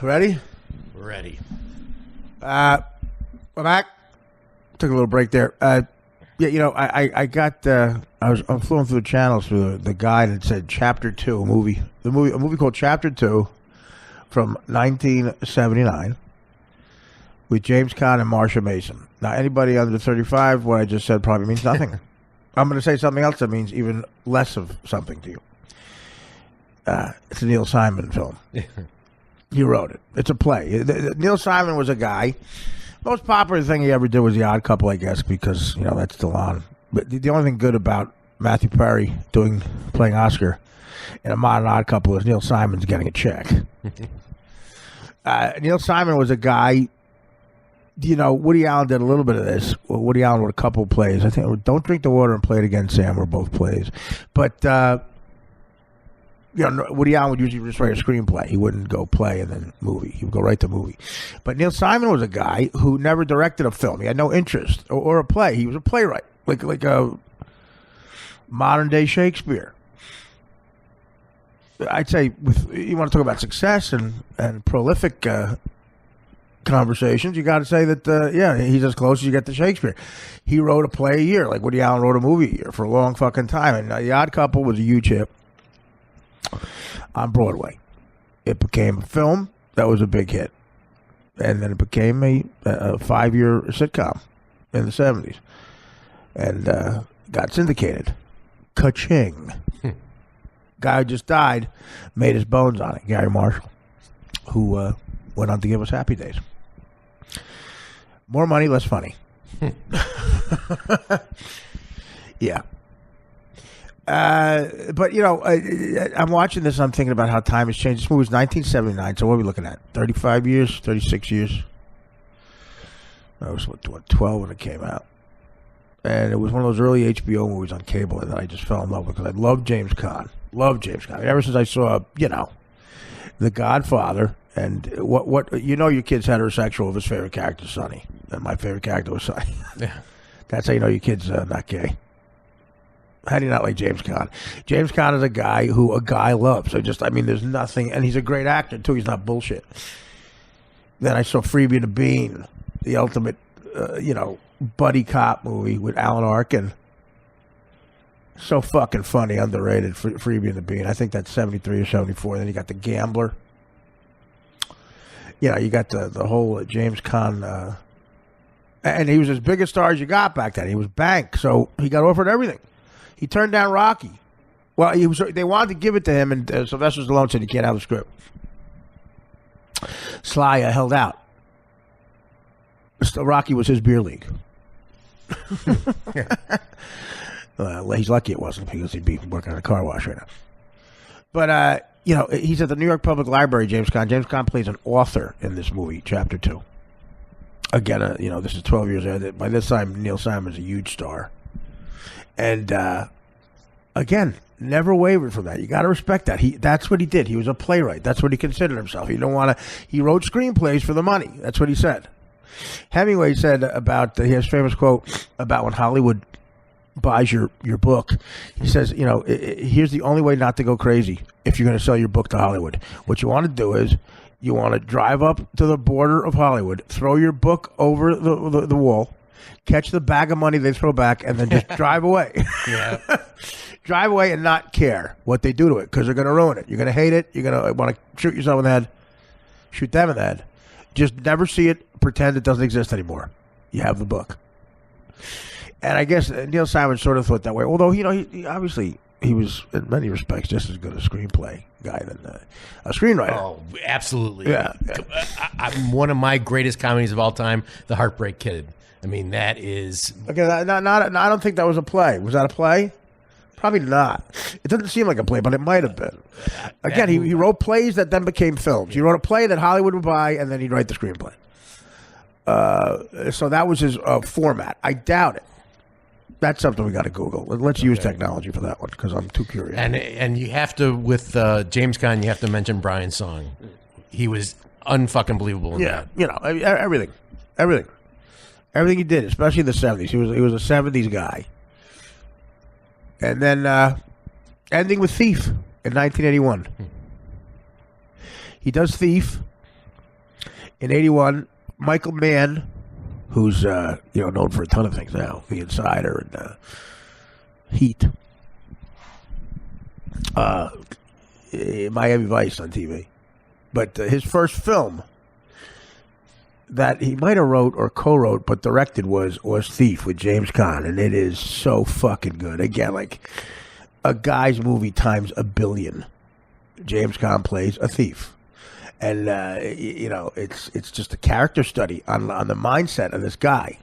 Ready? Ready. We're back. Took a little break there. I flew through the channels through the guide that said Chapter 2 movie. A movie called Chapter 2 from 1979. with James Caan and Marsha Mason. Now, anybody under 35, what I just said probably means nothing. I'm going to say something else that means even less of something to you. It's a Neil Simon film. He wrote it. It's a play. Neil Simon was a guy. Most popular thing he ever did was The Odd Couple, I guess, because that's still on. But the only thing good about Matthew Perry playing Oscar in a modern Odd Couple is Neil Simon's getting a check. Neil Simon was a guy. Woody Allen did a little bit of this. Woody Allen wrote a couple plays. I think Don't Drink the Water and Play It Again, Sam were both plays. But Woody Allen would usually just write a screenplay. He wouldn't go play and then movie. He would go right to movie. But Neil Simon was a guy who never directed a film. He had no interest or a play. He was a playwright, like a modern day Shakespeare. I'd say you want to talk about success and prolific conversations, you got to say that he's as close as you get to Shakespeare. He wrote a play a year, like Woody Allen wrote a movie a year for a long fucking time. And The Odd Couple was a huge hit on Broadway. It became a film that was a big hit, and then it became a 5-year sitcom in the 70s, and got syndicated. Ka-ching. Guy who just died made his bones on it. Gary Marshall, who went on to give us Happy Days. More money, less funny. Yeah. But, I'm watching this, I'm thinking about how time has changed. This movie was 1979, so what are we looking at? 35 years? 36 years? I was, 12 when it came out. And it was one of those early HBO movies on cable that I just fell in love with because I loved James Caan. Loved James Caan. Ever since I saw, The Godfather, and what your kid's heterosexual if his favorite character is Sonny. And my favorite character was Sonny. Yeah. That's how you know your kid's not gay. How do you not like James Caan? James Caan is a guy who a guy loves. There's nothing, and he's a great actor too. He's not bullshit. Then I saw Freebie and the Bean, the ultimate, buddy cop movie with Alan Arkin. So fucking funny, underrated. Freebie and the Bean. I think that's 73 or 74. Then you got The Gambler. You got the whole James Caan, and he was as big a star as you got back then. He was Bank, so he got offered everything. He turned down Rocky. Well, they wanted to give it to him, and Sylvester Stallone said, you can't have the script. Sly held out. Rocky was his beer league. He's lucky it wasn't, because he'd be working at a car wash right now. But, he's at the New York Public Library, James Caan. James Caan plays an author in this movie, Chapter 2. Again, this is 12 years later. By this time, Neil Simon's a huge star. And, again, never wavered from that. You got to respect that. That's what he did. He was a playwright. That's what he considered himself. He wrote screenplays for the money. That's what he said. Hemingway said about, he has a famous quote about when Hollywood buys your book. He says, here's the only way not to go crazy if you're going to sell your book to Hollywood. What you want to do is you want to drive up to the border of Hollywood, throw your book over the wall, catch the bag of money they throw back, and then just drive away. Yeah. Drive away and not care what they do to it, because they're going to ruin it. You're going to hate it. You're going to want to shoot yourself in the head, shoot them in the head. Just never see it. Pretend it doesn't exist anymore. You have the book. And I guess Neil Simon sort of thought that way. Although, he obviously, he was, in many respects, just as good a screenplay guy than a screenwriter. Oh, absolutely. Yeah. One of my greatest comedies of all time, The Heartbreak Kid. That is... Okay, I don't think that was a play. Was that a play? Probably not. It doesn't seem like a play, but it might have been. Again, he wrote plays that then became films. He wrote a play that Hollywood would buy, and then he'd write the screenplay. So that was his format. I doubt it. That's something we got to Google. Let's use technology for that one, because I'm too curious. And you have to, with James Caan, you have to mention Brian's song. He was unfucking believable in that. Everything he did, especially in the 70s. He was a 70s guy. And then ending with Thief in 1981. He does Thief in 81. Michael Mann, who's known for a ton of things now, The Insider and Heat, Miami Vice on TV. But his first film that he might have wrote or co-wrote but directed was Thief with James Caan, and it is so fucking good. Again, like a guy's movie times a billion. James Caan plays a thief, and it's just a character study on the mindset of this guy,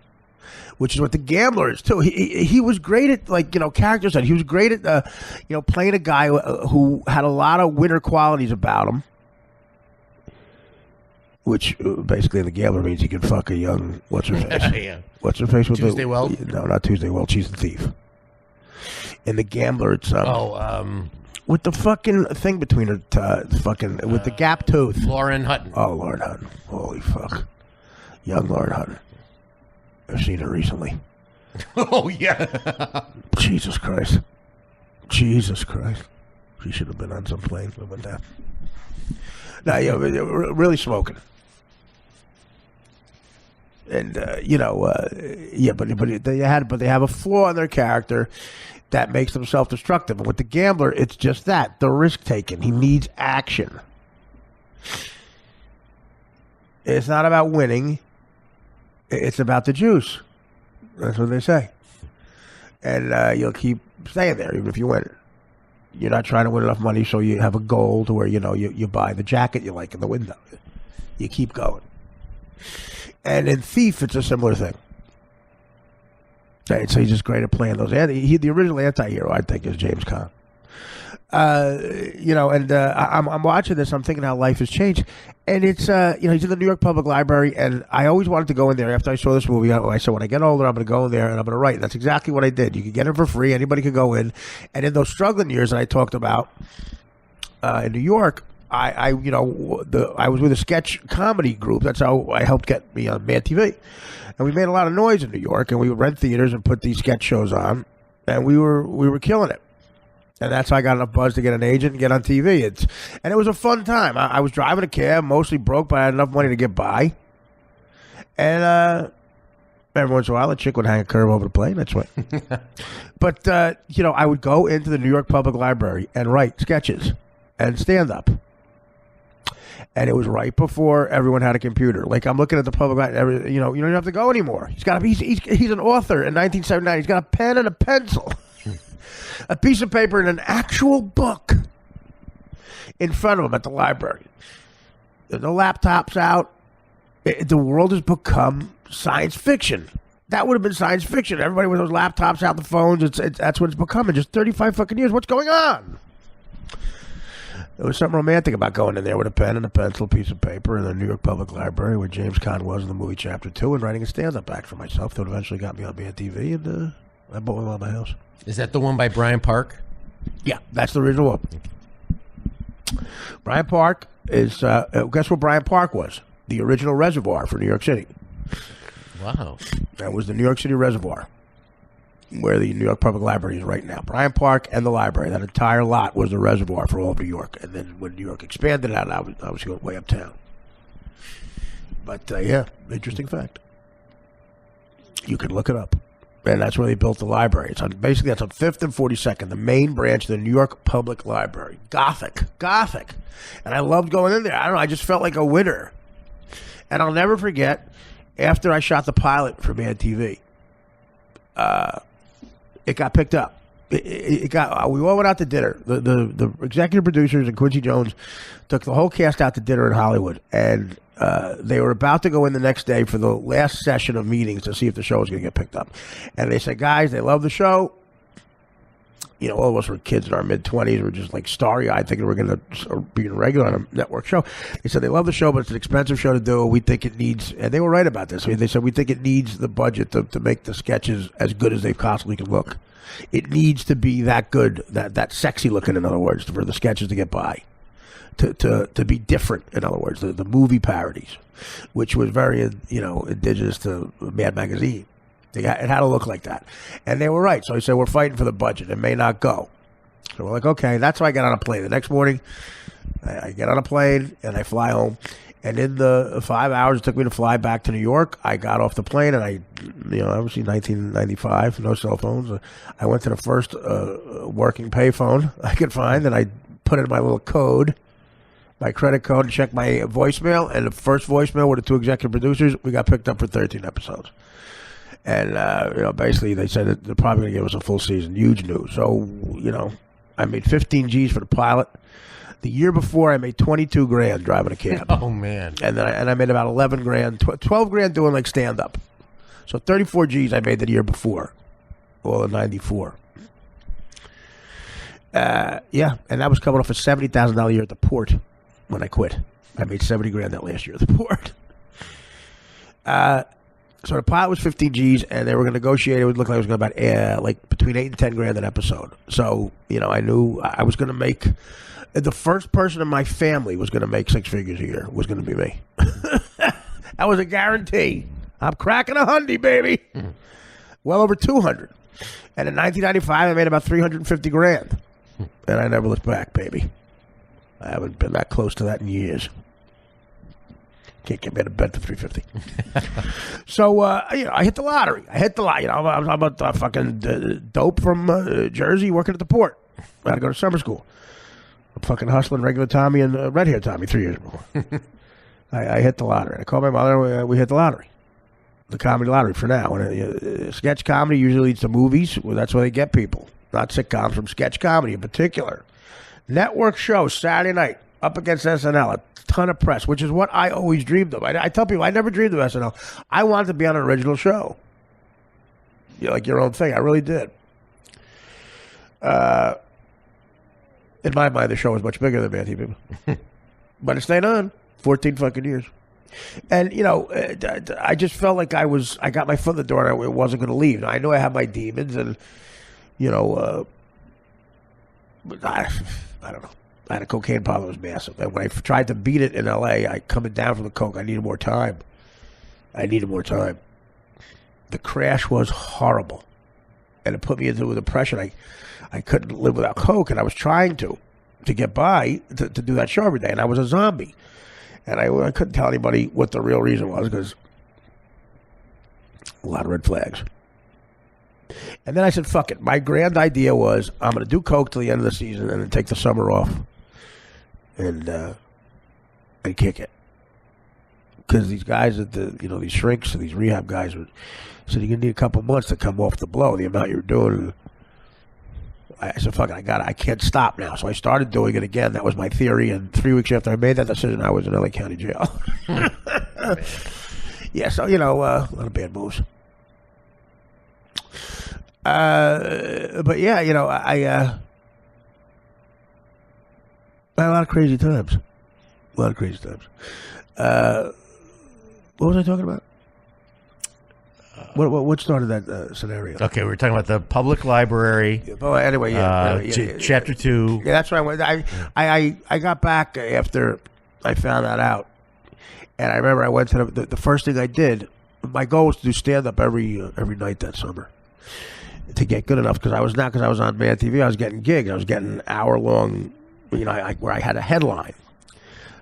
which is what The Gambler is too. He was great at character study. He was great at playing a guy who had a lot of winner qualities about him. Which basically in The Gambler means he can fuck a young what's her face? Yeah. What's her face with Tuesday Weld? No, not Tuesday Weld. She's the thief. In The Gambler, it's with the fucking thing between her, with the gap tooth. Lauren Hutton. Oh, Lauren Hutton. Holy fuck, young Lauren Hutton. I've seen her recently. Oh yeah. Jesus Christ. Jesus Christ. She should have been on some plane. But went down. No, yeah, really smoking. And but they have a flaw in their character that makes them self-destructive. And with The Gambler, it's just that, the risk taking. He needs action. It's not about winning. It's about the juice. That's what they say. And you'll keep staying there even if you win. You're not trying to win enough money, so you have a goal to where you buy the jacket you like in the window. You keep going. And in Thief, it's a similar thing. Right, so he's just great at playing those. The original anti-hero, I think, is James Caan. I'm watching this. I'm thinking how life has changed, and it's he's in the New York Public Library, and I always wanted to go in there after I saw this movie. I said when I get older, I'm going to go in there and I'm going to write. And that's exactly what I did. You can get it for free. Anybody could go in, and in those struggling years that I talked about in New York, I was with a sketch comedy group. That's how I helped get me on Mad TV, and we made a lot of noise in New York, and we would rent theaters and put these sketch shows on, and we were killing it. And that's how I got enough buzz to get an agent and get on TV. And it was a fun time. I was driving a cab, mostly broke, but I had enough money to get by. And every once in a while, a chick would hang a curve over the plane. That's what. But, I would go into the New York Public Library and write sketches and stand up. And it was right before everyone had a computer. Like, I'm looking at the public library, you don't have to go anymore. He's an author in 1979. He's got a pen and a pencil. A piece of paper and an actual book in front of him at the library. The laptop's out. The world has become science fiction. That would have been science fiction. Everybody with those laptops out, the phones. That's what it's become in just 35 fucking years. What's going on? There was something romantic about going in there with a pen and a pencil, piece of paper in the New York Public Library where James Caan was in the movie Chapter 2 and writing a stand-up act for myself that eventually got me on Band TV, and I bought one on my house. Is that the one by Brian Park? Yeah, that's the original one. Brian Park is, guess what Brian Park was? The original reservoir for New York City. Wow. That was the New York City Reservoir, where the New York Public Library is right now. Brian Park and the library, that entire lot was the reservoir for all of New York. And then when New York expanded out, I was going way uptown. But, interesting fact. You can look it up. And that's where they built the library. That's on 5th and 42nd, the main branch of the New York Public Library. Gothic. And I loved going in there. I don't know, I just felt like a winner. And I'll never forget, after I shot the pilot for Mad TV, it got picked up. We all went out to dinner. The executive producers and Quincy Jones took the whole cast out to dinner in Hollywood, and they were about to go in the next day for the last session of meetings to see if the show was going to get picked up. And they said, guys, they love the show. All of us were kids in our mid-20s. We're just like starry-eyed thinking we're going to be regular on a network show. They said they love the show, but it's an expensive show to do. We think it needs, and they were right about this. They said, we think it needs the budget to make the sketches as good as they possibly can look. It needs to be that good, that sexy looking, in other words, for the sketches to get by. To be different, in other words, the movie parodies, which was very, indigenous to Mad Magazine. It had to look like that. And they were right. So he said, we're fighting for the budget. It may not go. So we're like, okay. That's why I got on a plane. The next morning, I get on a plane and I fly home. And in the 5 hours it took me to fly back to New York, I got off the plane and obviously 1995, no cell phones. I went to the first working payphone I could find, and I put in my little code. my credit code and check my voicemail, and the first voicemail with the 2 executive producers, we got picked up for 13 episodes. And, basically they said that they're probably going to give us a full season. Huge news. So, I made 15 G's for the pilot. The year before, I made 22 grand driving a cab. Oh, man. And then I made about 11 grand, 12 grand doing like stand-up. So 34 G's I made the year before. Well, in 94. And that was coming off a $70,000 a year at the port when I quit. I made 70 grand that last year at the port. So the pilot was 15 G's, and they were going to negotiate. It would look like it was going to about like between 8 and 10 grand an episode. So, I knew I was going to make, the first person in my family was going to make 6 figures a year was going to be me. That was a guarantee. I'm cracking a hundy, baby. Well over 200. And in 1995, I made about 350 grand. And I never looked back, baby. I haven't been that close to that in years. Can't get me out of bed for 350. So, I hit the lottery. I hit the lottery. I'm a fucking dope from Jersey working at the port. I had to go to summer school. I'm fucking hustling regular Tommy and red hair Tommy 3 years before. I hit the lottery. I called my mother. We hit the lottery. The comedy lottery for now. Sketch comedy usually leads to movies. Well, that's where they get people. Not sitcoms, from sketch comedy in particular. Network show Saturday night up against SNL. A ton of press, which is what I always dreamed of. I tell people I never dreamed of SNL. I wanted to be on an original show. Like your own thing. I really did. In my mind, the show was much bigger than Matthew People. But it stayed on 14 fucking years. And, I just felt like I got my foot in the door and it wasn't going to leave. Now, I know I have my demons and, but I don't know. I had a cocaine problem that was massive. And when I tried to beat it in L.A., coming down from the coke, I needed more time. The crash was horrible. And it put me into a depression. I couldn't live without coke, and I was trying to get by, to do that show every day. And I was a zombie. And I couldn't tell anybody what the real reason was, because a lot of red flags. And then I said, fuck it. My grand idea was I'm going to do coke till the end of the season and then take the summer off and kick it. Because these guys at these shrinks and these rehab guys said, you're going to need a couple months to come off the blow, the amount you're doing. I said, fuck it, I can't stop now. So I started doing it again. That was my theory. And 3 weeks after I made that decision, I was in LA County Jail. Yeah, so, a lot of bad moves. But yeah, I had a lot of crazy times. What was I talking about? What started that scenario? Okay, we were talking about the public library. Oh, anyway, Chapter 2. Yeah, that's what I went. I got back after I found that out, and I remember I went to the first thing I did. My goal was to do stand up every night that summer, to get good enough, because I was on Mad TV. I was getting gigs. I was getting hour-long, where I had a headline.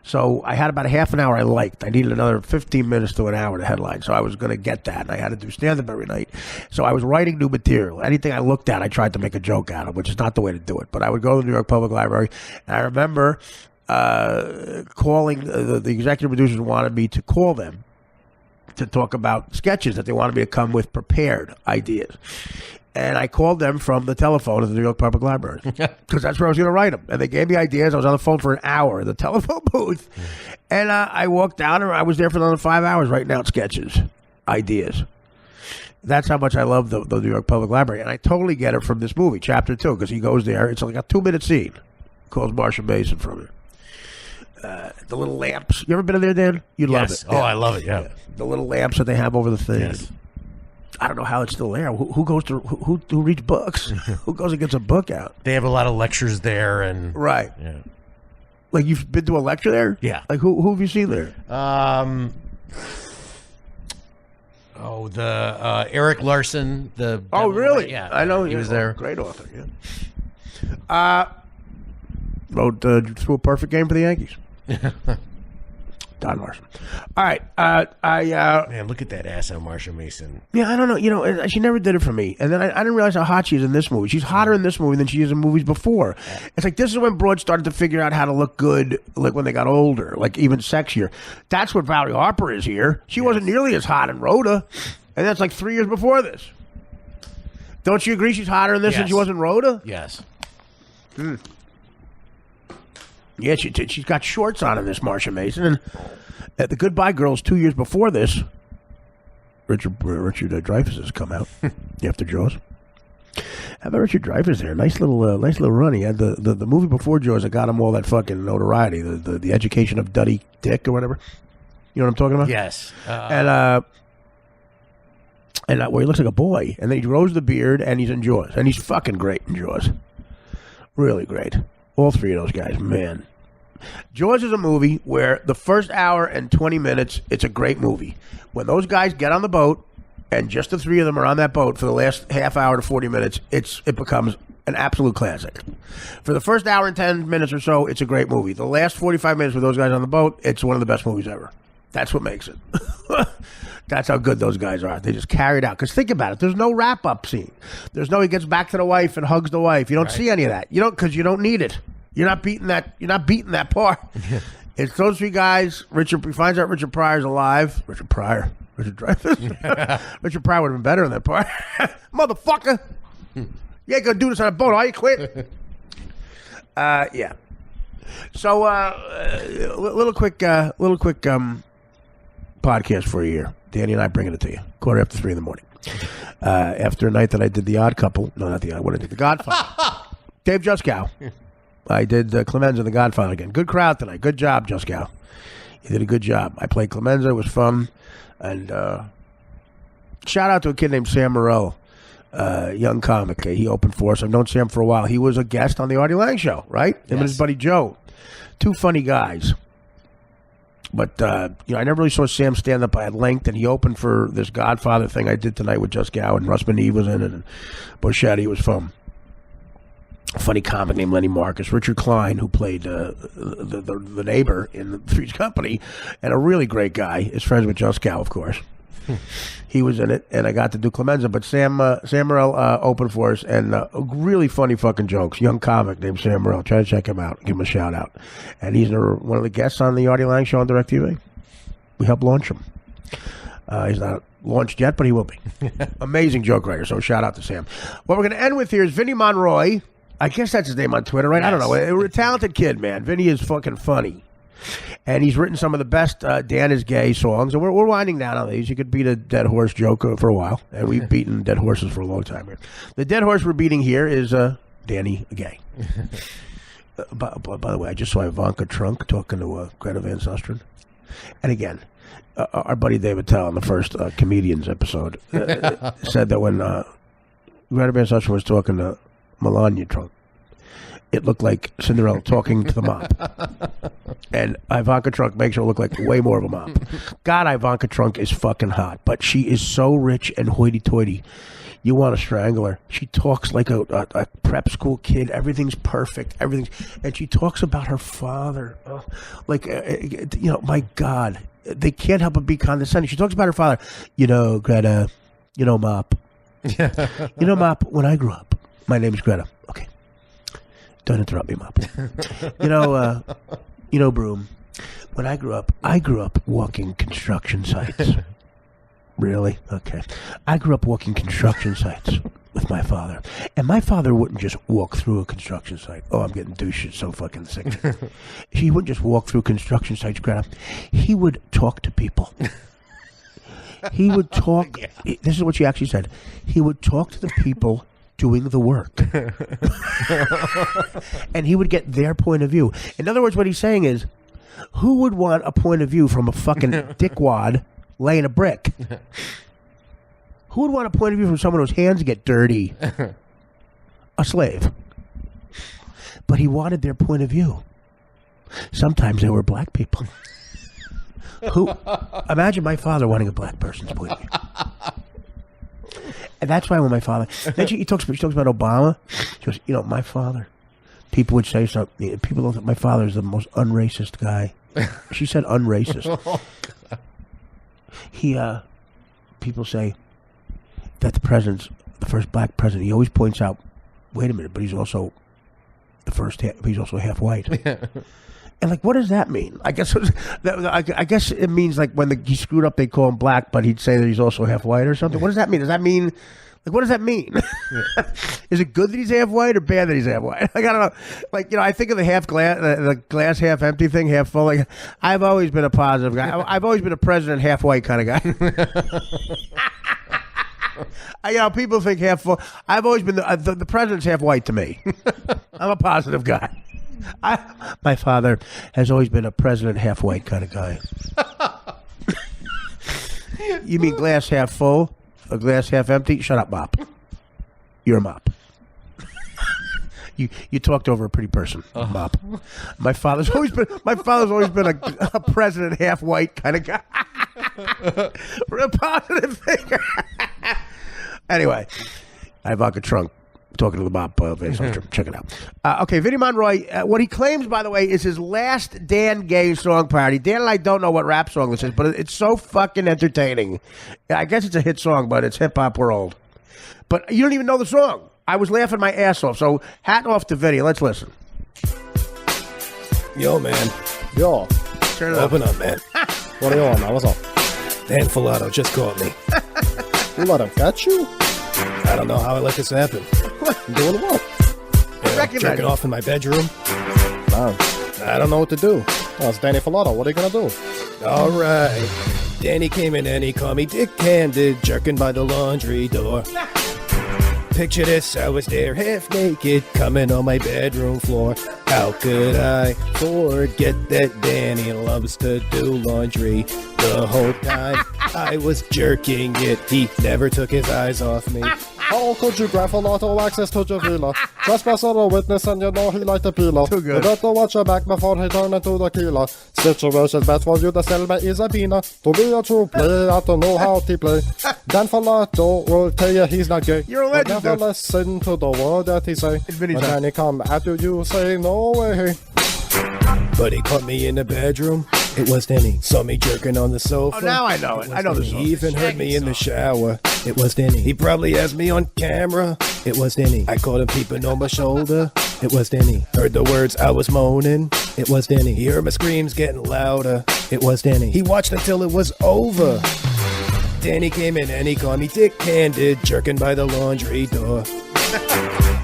So I had about a half an hour I liked. I needed another 15 minutes to an hour to headline. So I was going to get that, and I had to do stand-up every night. So I was writing new material. Anything I looked at, I tried to make a joke out of, which is not the way to do it. But I would go to the New York Public Library, and I remember calling the executive producers wanted me to call them to talk about sketches, that they wanted me to come with prepared ideas. And I called them from the telephone at the New York Public Library, because that's where I was going to write them. And they gave me ideas. I was on the phone for an hour in the telephone booth. And I walked down, and I was there for another 5 hours writing out sketches, ideas. That's how much I love the New York Public Library. And I totally get it from this movie, Chapter 2, because he goes there. It's like a 2-minute scene. Calls Marsha Mason from it. The little lamps. You ever been in there, Dan? You'd love it. Oh, yeah. I love it, yeah. The little lamps that they have over the thing. Yes. I don't know how it's still there. Who goes to who reads books? Who goes and gets a book out? They have a lot of lectures there, and right. Yeah. Like, you've been to a lecture there? Yeah. Like, who have you seen there? Eric Larson. Really? Yeah. I know he was there. Great author. Yeah. Wrote threw a perfect game for the Yankees. Don Marshall. All right. Man, look at that ass on Marsha Mason. Yeah, I don't know. You know, she never did it for me. And then I didn't realize how hot she is in this movie. She's hotter in this movie than she is in movies before. It's like this is when broads started to figure out how to look good, like when they got older, like even sexier. That's what Valerie Harper is here. She wasn't nearly as hot in Rhoda. And that's like 3 years before this. Don't you agree she's hotter in this than she was in Rhoda? Yes. Yeah, she's got shorts on in this, Marsha Mason. And the Goodbye Girls 2 years before this, Richard Dreyfuss has come out after Jaws. How about Richard Dreyfuss there? Nice little run. He had the movie before Jaws that got him all that fucking notoriety. The Education of Duddy Dick or whatever. You know what I'm talking about? Yes. And where he looks like a boy, and then he grows the beard, and he's in Jaws, and he's fucking great in Jaws, really great. All three of those guys, man. Jaws is a movie where the first hour and 20 minutes, it's a great movie. When those guys get on the boat, and just the three of them are on that boat for the last half hour to 40 minutes, it becomes an absolute classic. For the first hour and 10 minutes or so, it's a great movie. The last 45 minutes with those guys on the boat, it's one of the best movies ever. That's what makes it. That's how good those guys are. They just carry it out. Because think about it. There's no wrap-up scene. There's no he gets back to the wife and hugs the wife. You don't see any of that. You don't, because you don't need it. You're not beating that part. It's those three guys. He finds out Richard Pryor's alive. Richard Dreyfuss. Richard Pryor would have been better in that part. Motherfucker. You ain't gonna do this on a boat, are you? Quit. Yeah. So, little quick podcast for a year. Danny and I bringing it to you. 3:15 in the morning. After a night that I did The Odd Couple. No, not The Odd. What did I do? The Godfather. Dave Juskow. I did Clemenza and The Godfather again. Good crowd tonight. Good job, Juskow. You did a good job. I played Clemenza. It was fun. And shout out to a kid named Sam Morrell, young comic. He opened for us. I've known Sam for a while. He was a guest on the Artie Lang Show, right? Him and his buddy Joe. Two funny guys. But, I never really saw Sam stand up at length, and he opened for this Godfather thing I did tonight with Juskow, and Russ Beneve was in it, and Buscetti. It was fun. A funny comic named Lenny Marcus, Richard Klein, who played the neighbor in the Three's Company, and a really great guy. Is friends with Juskow, of course. He was in it, and I got to do Clemenza. But Sam Morrell opened for us, and really funny fucking jokes. Young comic named Sam Morrell. Try to check him out. Give him a shout out. And he's one of the guests on the Artie Lang Show on DirecTV. We helped launch him. He's not launched yet, but he will be. Amazing joke writer. So shout out to Sam. What we're going to end with here is Vinnie Monroy. I guess that's his name on Twitter, right? Yes. I don't know. We're a talented kid, man. Vinny is fucking funny. And he's written some of the best Dan is Gay songs. And we're winding down on these. You could beat a dead horse joke for a while. And we've beaten dead horses for a long time here. The dead horse we're beating here is Danny Gay. By the way, I just saw Ivanka Trump talking to Greta Van Susteren. And again, our buddy David Tell on the first Comedians episode said that when Greta Van Susteren was talking to Melania Trump, it looked like Cinderella talking to the mop. And Ivanka Trump makes her look like way more of a mop. God, Ivanka Trump is fucking hot, but she is so rich and hoity-toity. You want to strangle her. She talks like a prep school kid. Everything's perfect. And she talks about her father. My God. They can't help but be condescending. She talks about her father. Greta, Mop. Mop, when I grew up, my name is Greta. Okay. Don't interrupt me, Mop. Broom. When I grew up walking construction sites. Really? Okay. I grew up walking construction sites with my father. And my father wouldn't just walk through a construction site. Oh, I'm getting douche. It's so fucking sick. He wouldn't just walk through construction sites, Greta. He would talk to people. He would talk. Yeah. This is what she actually said. He would talk to the people doing the work. And he would get their point of view. In other words, what he's saying is, who would want a point of view from a fucking dickwad laying a brick? Who would want a point of view from someone whose hands get dirty? A slave. But he wanted their point of view. Sometimes they were black people. Imagine my father wanting a black person's point of view. And that's why when my father, then she talks about Obama. She goes, my father people would say something. People don't think my father's the most unracist guy. She said unracist. People say that the first black president, he always points out, wait a minute, but he's also he's also half white. And like, what does that mean? I guess it means like when he screwed up, they call him black, but he'd say that he's also half white or something. What does that mean? Does that mean, like, what does that mean? Is it good that he's half white or bad that he's half white? Like, I don't know. Like, I think of the glass half empty thing, half full. Like, I've always been a positive guy. I've always been a president half white kind of guy. People think half full. I've always been the president's half white to me. I'm a positive guy. My father has always been a president half white kind of guy. You mean glass half full, a glass half empty? Shut up, Mop. You're a Mop. You talked over a pretty person, Mop. My father's always been a president half white kind of guy. Real positive thing. Anyway, Ivanka Trump talking to the Mop. Check it out. Okay, Vinnie Monroy. What he claims, by the way, is his last Dan Gay song parody. Dan and I don't know what rap song this is, but it's so fucking entertaining. I guess it's a hit song, but it's hip hop world. But you don't even know the song. I was laughing my ass off. So hat off to Vinnie. Let's listen. Yo, man. Yo. Turn it Open up, man. What are you on, man? What's up? Dan Filato just caught me. You let him catch you? I don't know how I let this happen. Doing what? Jerking off in my bedroom. Man, I don't know what to do. oh, it's Danny Filato. What are you going to do? All right. Danny came in and he called me dick-handed, jerking by the laundry door. Picture this, I was there half naked, coming on my bedroom floor. How could I forget that Danny loves to do laundry? The whole time I was jerking it, he never took his eyes off me. How could you grant Filato access to your villa? Trespasser a witness and you know he like the peeler. Too good. You better watch your back before he turn into the killer. Situation's best for you to sell me is a peanut. To be a true player, I have to know how to play. Dan Filato will tell you he's not gay. You're a legend, but never dude. listen to the word that he say. Vinnie When time. Danny come at you, you say no way. But he caught me in the bedroom. It was Danny. Saw me jerking on the sofa. Oh, now I know it. I know the song. He even heard me in the shower. It was Danny. He probably has me on camera. It was Danny. I caught him peeping on my shoulder. It was Danny. Heard the words I was moaning. It was Danny. He heard my screams getting louder. It was Danny. He watched until it was over. Danny came in and he called me dick-handed, jerking by the laundry door.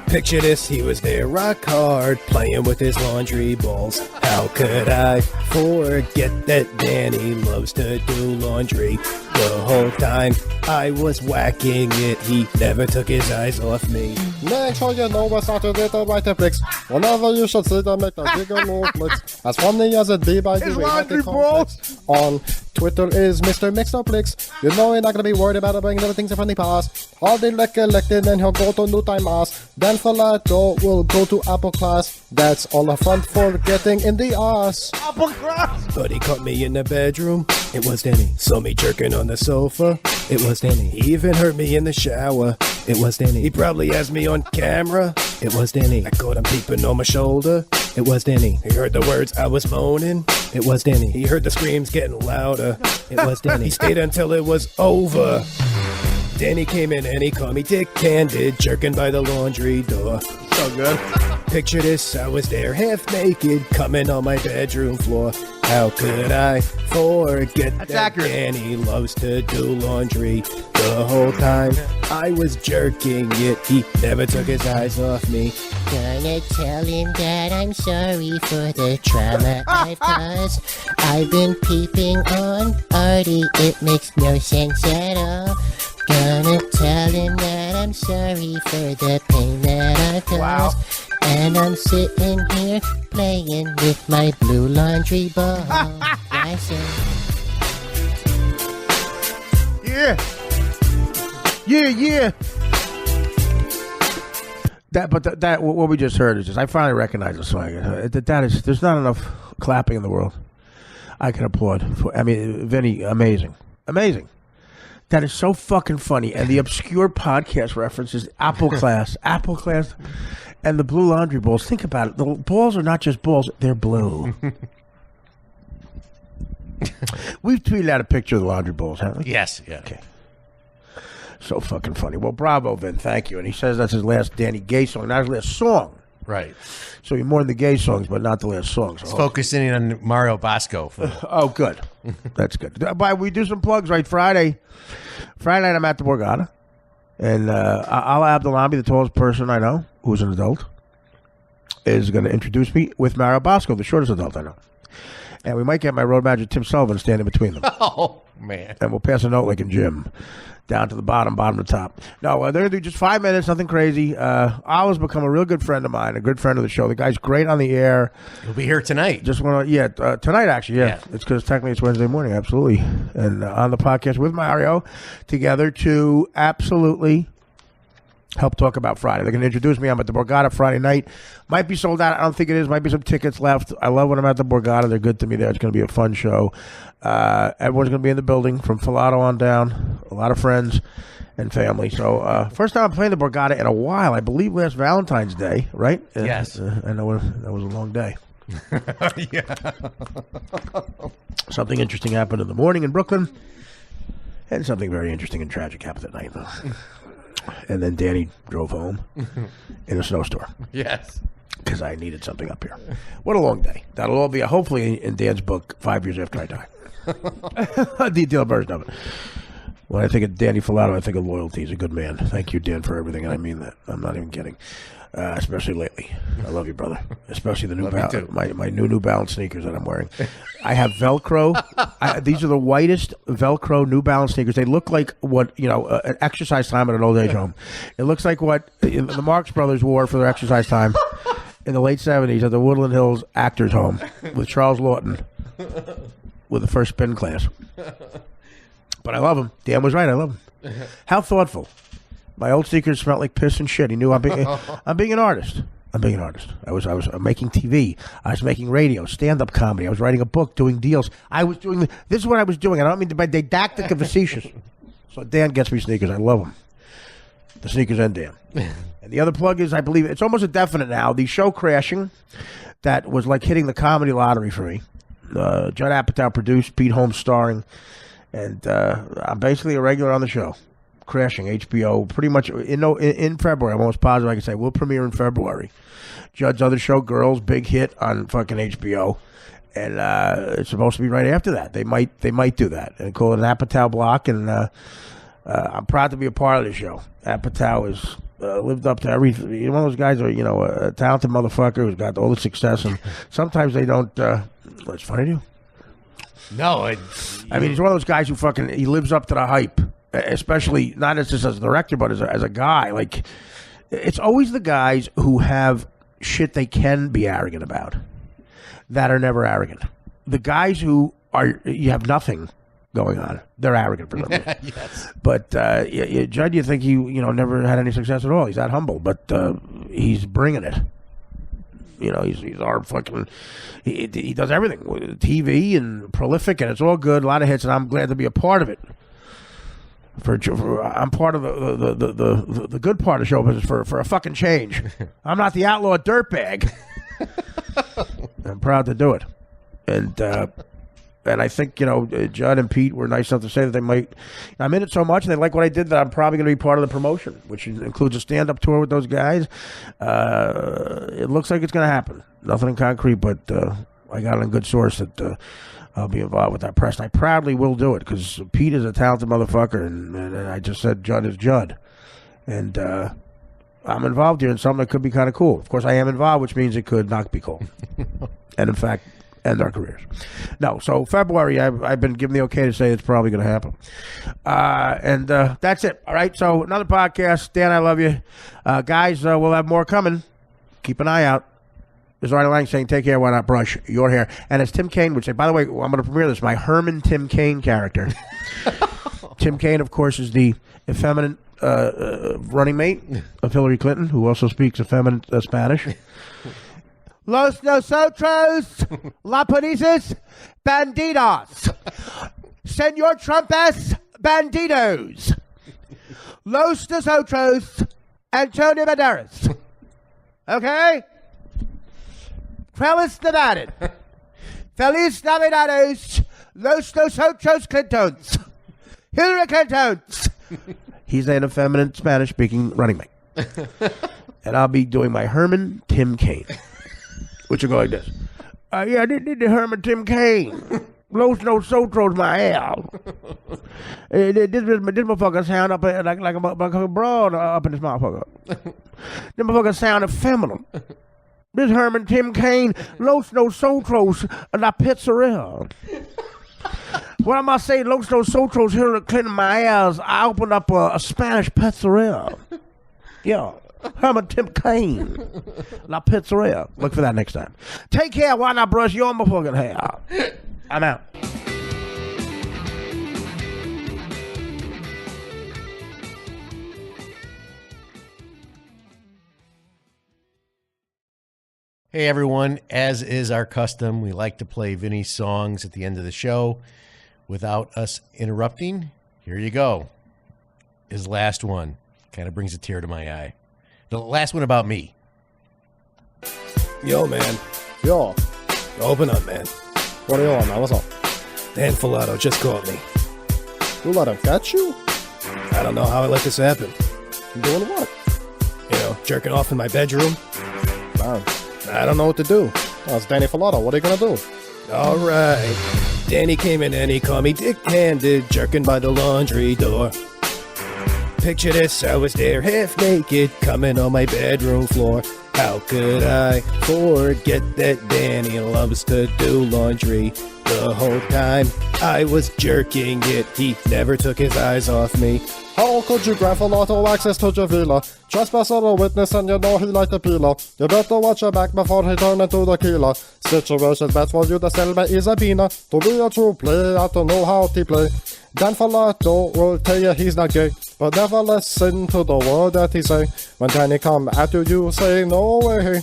Picture this, he was there rock hard, playing with his laundry balls. How could I forget that Danny loves to do laundry? The whole time I was whacking it, he never took his eyes off me. Make sure you know what's out to get the right flicks. Whenever you should see them make the bigger little flicks. As funny as it be by the way that they complex. On Twitter is Mr. Mixerplix. You know you're not gonna be worried about bringing little things from the past. Hardy lick elected, then he'll go to new time mass. Dan Filato will go to Apple class. That's all a front for getting in the ass. Apple class. But he caught me in the bedroom. It was Danny. Saw me jerking on the sofa. It was Danny. He even heard me in the shower. It was Danny. He probably has me on camera. It was Danny. I caught him peeping on my shoulder. It was Danny. He heard the words I was moaning. It was Danny. He heard the screams getting louder. It was Danny. He stayed until it was over. Danny came in and he called me dick-handed, jerking by the laundry door. So good. Picture this, I was there half naked, coming on my bedroom floor. How could I forget That's that accurate. Danny loves to do laundry? The whole time I was jerking it, he never took his eyes off me. Gonna tell him that I'm sorry for the trauma I've caused. I've been peeping on Artie, it makes no sense at all. Gonna tell him that I'm sorry for the pain that I've caused. And I'm sitting here playing with my blue laundry ball. I say, Yeah. That what we just heard is just, I finally recognize the song. That is, there's not enough clapping in the world I can applaud for. I mean, Vinny, amazing. That is so fucking funny. And the obscure podcast references, Apple class. And the blue laundry balls, think about it. The balls are not just balls, they're blue. We've tweeted out a picture of the laundry balls, haven't we? Yes, yeah. Okay. So fucking funny. Well, bravo, Vin. Thank you. And he says that's his last Danny Gay song, not his last song. Right. So you're more in the gay songs, but not the last songs. He's focusing on Mario Bosco. Oh, good. That's good. But we do some plugs, right? Friday night I'm at the Borgata. And Ala Abdulhamid, the tallest person I know, who's an adult, is going to introduce me with Mario Bosco, the shortest adult I know. And we might get my road manager, Tim Sullivan, standing between them. Oh, man. And we'll pass a note like in gym. Down to the bottom to top. No, they're going to do just 5 minutes, nothing crazy. Ala's become a real good friend of mine, a good friend of the show. The guy's great on the air. He'll be here tonight. Just want to, tonight actually, yeah. It's because technically it's Wednesday morning, absolutely. And on the podcast with Mario together to absolutely help talk about Friday. They're going to introduce me. I'm at the Borgata Friday night. Might be sold out. I don't think it is. Might be some tickets left. I love when I'm at the Borgata. They're good to me there. It's going to be a fun show. Everyone's going to be in the building from Filato on down. A lot of friends and family. So first time I'm playing the Borgata in a while. I believe last Valentine's Day, right? Yes. I know that was a long day. Yeah. Something interesting happened in the morning in Brooklyn. And something very interesting and tragic happened at night. And then Danny drove home in a snowstorm. Yes. Because I needed something up here. What a long day. That'll all be, hopefully, in Dan's book 5 years after I die. A detailed version of it. When I think of Danny Filato, I think of loyalty. He's a good man. Thank you, Dan, for everything, and I mean that. I'm not even kidding. Especially lately. I love you, brother. Especially the my New Balance sneakers that I'm wearing. I have Velcro. These are the whitest Velcro New Balance sneakers. They look like what, an exercise time at an old age home. It looks like what the Marx Brothers wore for their exercise time in the late 70s at the Woodland Hills Actors Home with Charles Lawton with the first spin class. But I love him. Dan was right. I love him. How thoughtful. My old sneakers smelled like piss and shit. He knew I'm being an artist. I was making TV. I was making radio, stand-up comedy. I was writing a book, doing deals. This is what I was doing. I don't mean to be didactic and facetious. So Dan gets me sneakers. I love them. The sneakers and Dan. And the other plug is, I believe, it's almost a definite now. The show Crashing, that was like hitting the comedy lottery for me. Judd Apatow produced, Pete Holmes starring. And I'm basically a regular on the show. Crashing, HBO, pretty much in February. I'm almost positive I can say we'll premiere in February. Judd's other show, Girls, big hit on fucking HBO, and it's supposed to be right after that. They might do that and call it an Apatow block. And I'm proud to be a part of the show. Apatow has lived up to everything. One of those guys are a talented motherfucker who's got all the success, and sometimes they don't. What's funny to you? No, I mean he's one of those guys who he lives up to the hype. Especially not just as a director, but as a guy. Like, it's always the guys who have shit they can be arrogant about that are never arrogant. The guys who you have nothing going on, they're arrogant for some reason. Yes. But Judd, you think he never had any success at all. He's that humble, but he's bringing it. He's our fucking. He does everything, TV and prolific, and it's all good. A lot of hits, and I'm glad to be a part of it. I'm part of the good part of show business for a fucking change. I'm not the outlaw dirtbag. I'm proud to do it, and I think Judd and Pete were nice enough to say that they might. I'm in it so much, and they like what I did that I'm probably going to be part of the promotion, which includes a stand-up tour with those guys. It looks like it's going to happen. Nothing in concrete, but I got it on good source that. I'll be involved with that press. And I proudly will do it because Pete is a talented motherfucker, and I just said Judd is Judd. And I'm involved here in something that could be kind of cool. Of course, I am involved, which means it could not be cool. And, in fact, end our careers. No, so February, I've been given the okay to say it's probably going to happen. And that's it. All right, so another podcast. Dan, I love you. Guys, we'll have more coming. Keep an eye out. There's Artie Lang saying, take care, why not brush your hair? And as Tim Kaine would say, by the way, I'm going to premiere this, my Herman Tim Kaine character. Tim Kaine, of course, is the effeminate running mate of Hillary Clinton, who also speaks effeminate Spanish. Los nosotros, la polices, bandidos. Senor Trump-es, bandidos. Los nosotros, Antonio Banderas. Okay? Feliz Navidad. Feliz Navidades. Los Ocho Clintons. Hillary Clintons. He's an effeminate Spanish-speaking running mate. And I'll be doing my Herman Tim Kaine, which will go like this. Yeah, this is the Herman Tim Kaine. Los Nosotros, my hell. This motherfucker sound up like a broad up in this motherfucker. This motherfucker sound feminine. This Herman Tim Kaine, Los Nosotros, la pizzeria. What am I saying? Los Nosotros, Hillary Clinton, my ass. I opened up a Spanish pizzeria. Yeah. Herman Tim Kaine, la pizzeria. Look for that next time. Take care while I brush your motherfucking hair. I'm out. Hey everyone, as is our custom, we like to play Vinnie's songs at the end of the show without us interrupting. Here you go. His last one kind of brings a tear to my eye. The last one about me. Yo, man. Yo. Open up, man. What are you on, man? What's up? Dan Filato just caught me. You let him catch you? I don't know how I let this happen. I'm doing what? You know, jerking off in my bedroom? I don't know what to do. Oh, it's Danny Filato. What are you gonna do? Alright. Danny came in and he caught me dick-handed, jerking by the laundry door. Picture this, I was there half naked, coming on my bedroom floor. How could I forget that Danny loves to do laundry? The whole time I was jerking it, he never took his eyes off me. How could you grant Filato access to your villa? Trespasser a witness and you know he like the peeler. You better watch your back before he turn into the killer. Situation's best for you to sell me is a beaner. To be a true player, I to know how to play. Dan Filato will tell you he's not gay, but never listen to the word that he say. When Danny come after you, say no way.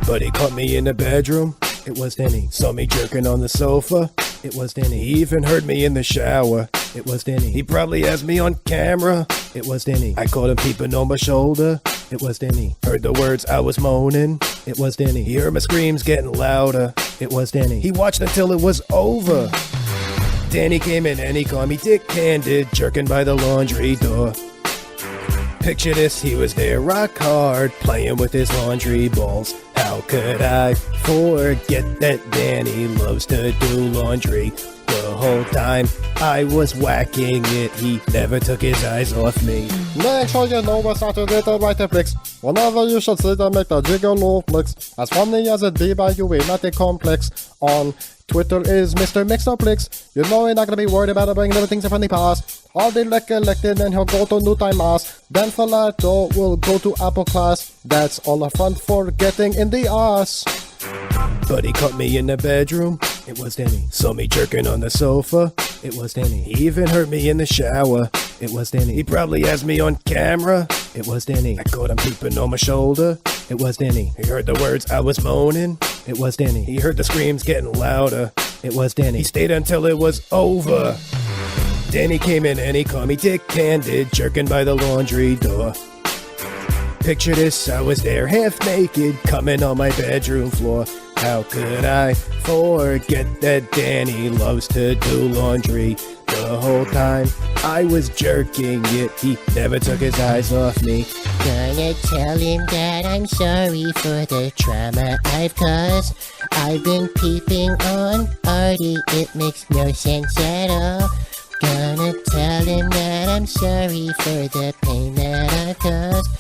But he caught me in the bedroom. It was Danny. Saw me jerking on the sofa. It was Danny. He even heard me in the shower. It was Danny. He probably has me on camera. It was Danny. I caught him peeping on my shoulder. It was Danny. Heard the words I was moaning. It was Danny. He heard my screams getting louder. It was Danny. He watched until it was over. Danny came in and he caught me dick-handed, jerking by the laundry door. Picture this, he was there rock hard, playing with his laundry balls. How could I forget that Danny loves to do laundry? The whole time I was whacking it, he never took his eyes off me. Make sure you know we're Saturday to write the flicks. Whenever you should see them make the gigolo flicks. As funny as it be by you, ain't nothing complex. On Twitter is Mr. Mixoplix. You know you're not gonna be worried about it bringing everything from the past. I'll be elected and he'll go to New Time Mass. Dan Filato will go to Apple class. That's all a front for getting in the ass. But he caught me in the bedroom. It was Danny. Saw me jerking on the sofa. It was Danny. He even heard me in the shower. It was Danny. He probably has me on camera. It was Danny. I caught him peeping on my shoulder. It was Danny. He heard the words I was moaning. It was Danny. He heard the screams getting louder. It was Danny. He stayed until it was over. Danny came in and he caught me dick-handed, jerking by the laundry door. Picture this, I was there half naked, coming on my bedroom floor. How could I forget that Danny loves to do laundry? The whole time I was jerking it, he never took his eyes off me. Gonna tell him that I'm sorry for the trauma I've caused. I've been peeping on Artie, it makes no sense at all. Gonna tell him that I'm sorry for the pain that I've caused.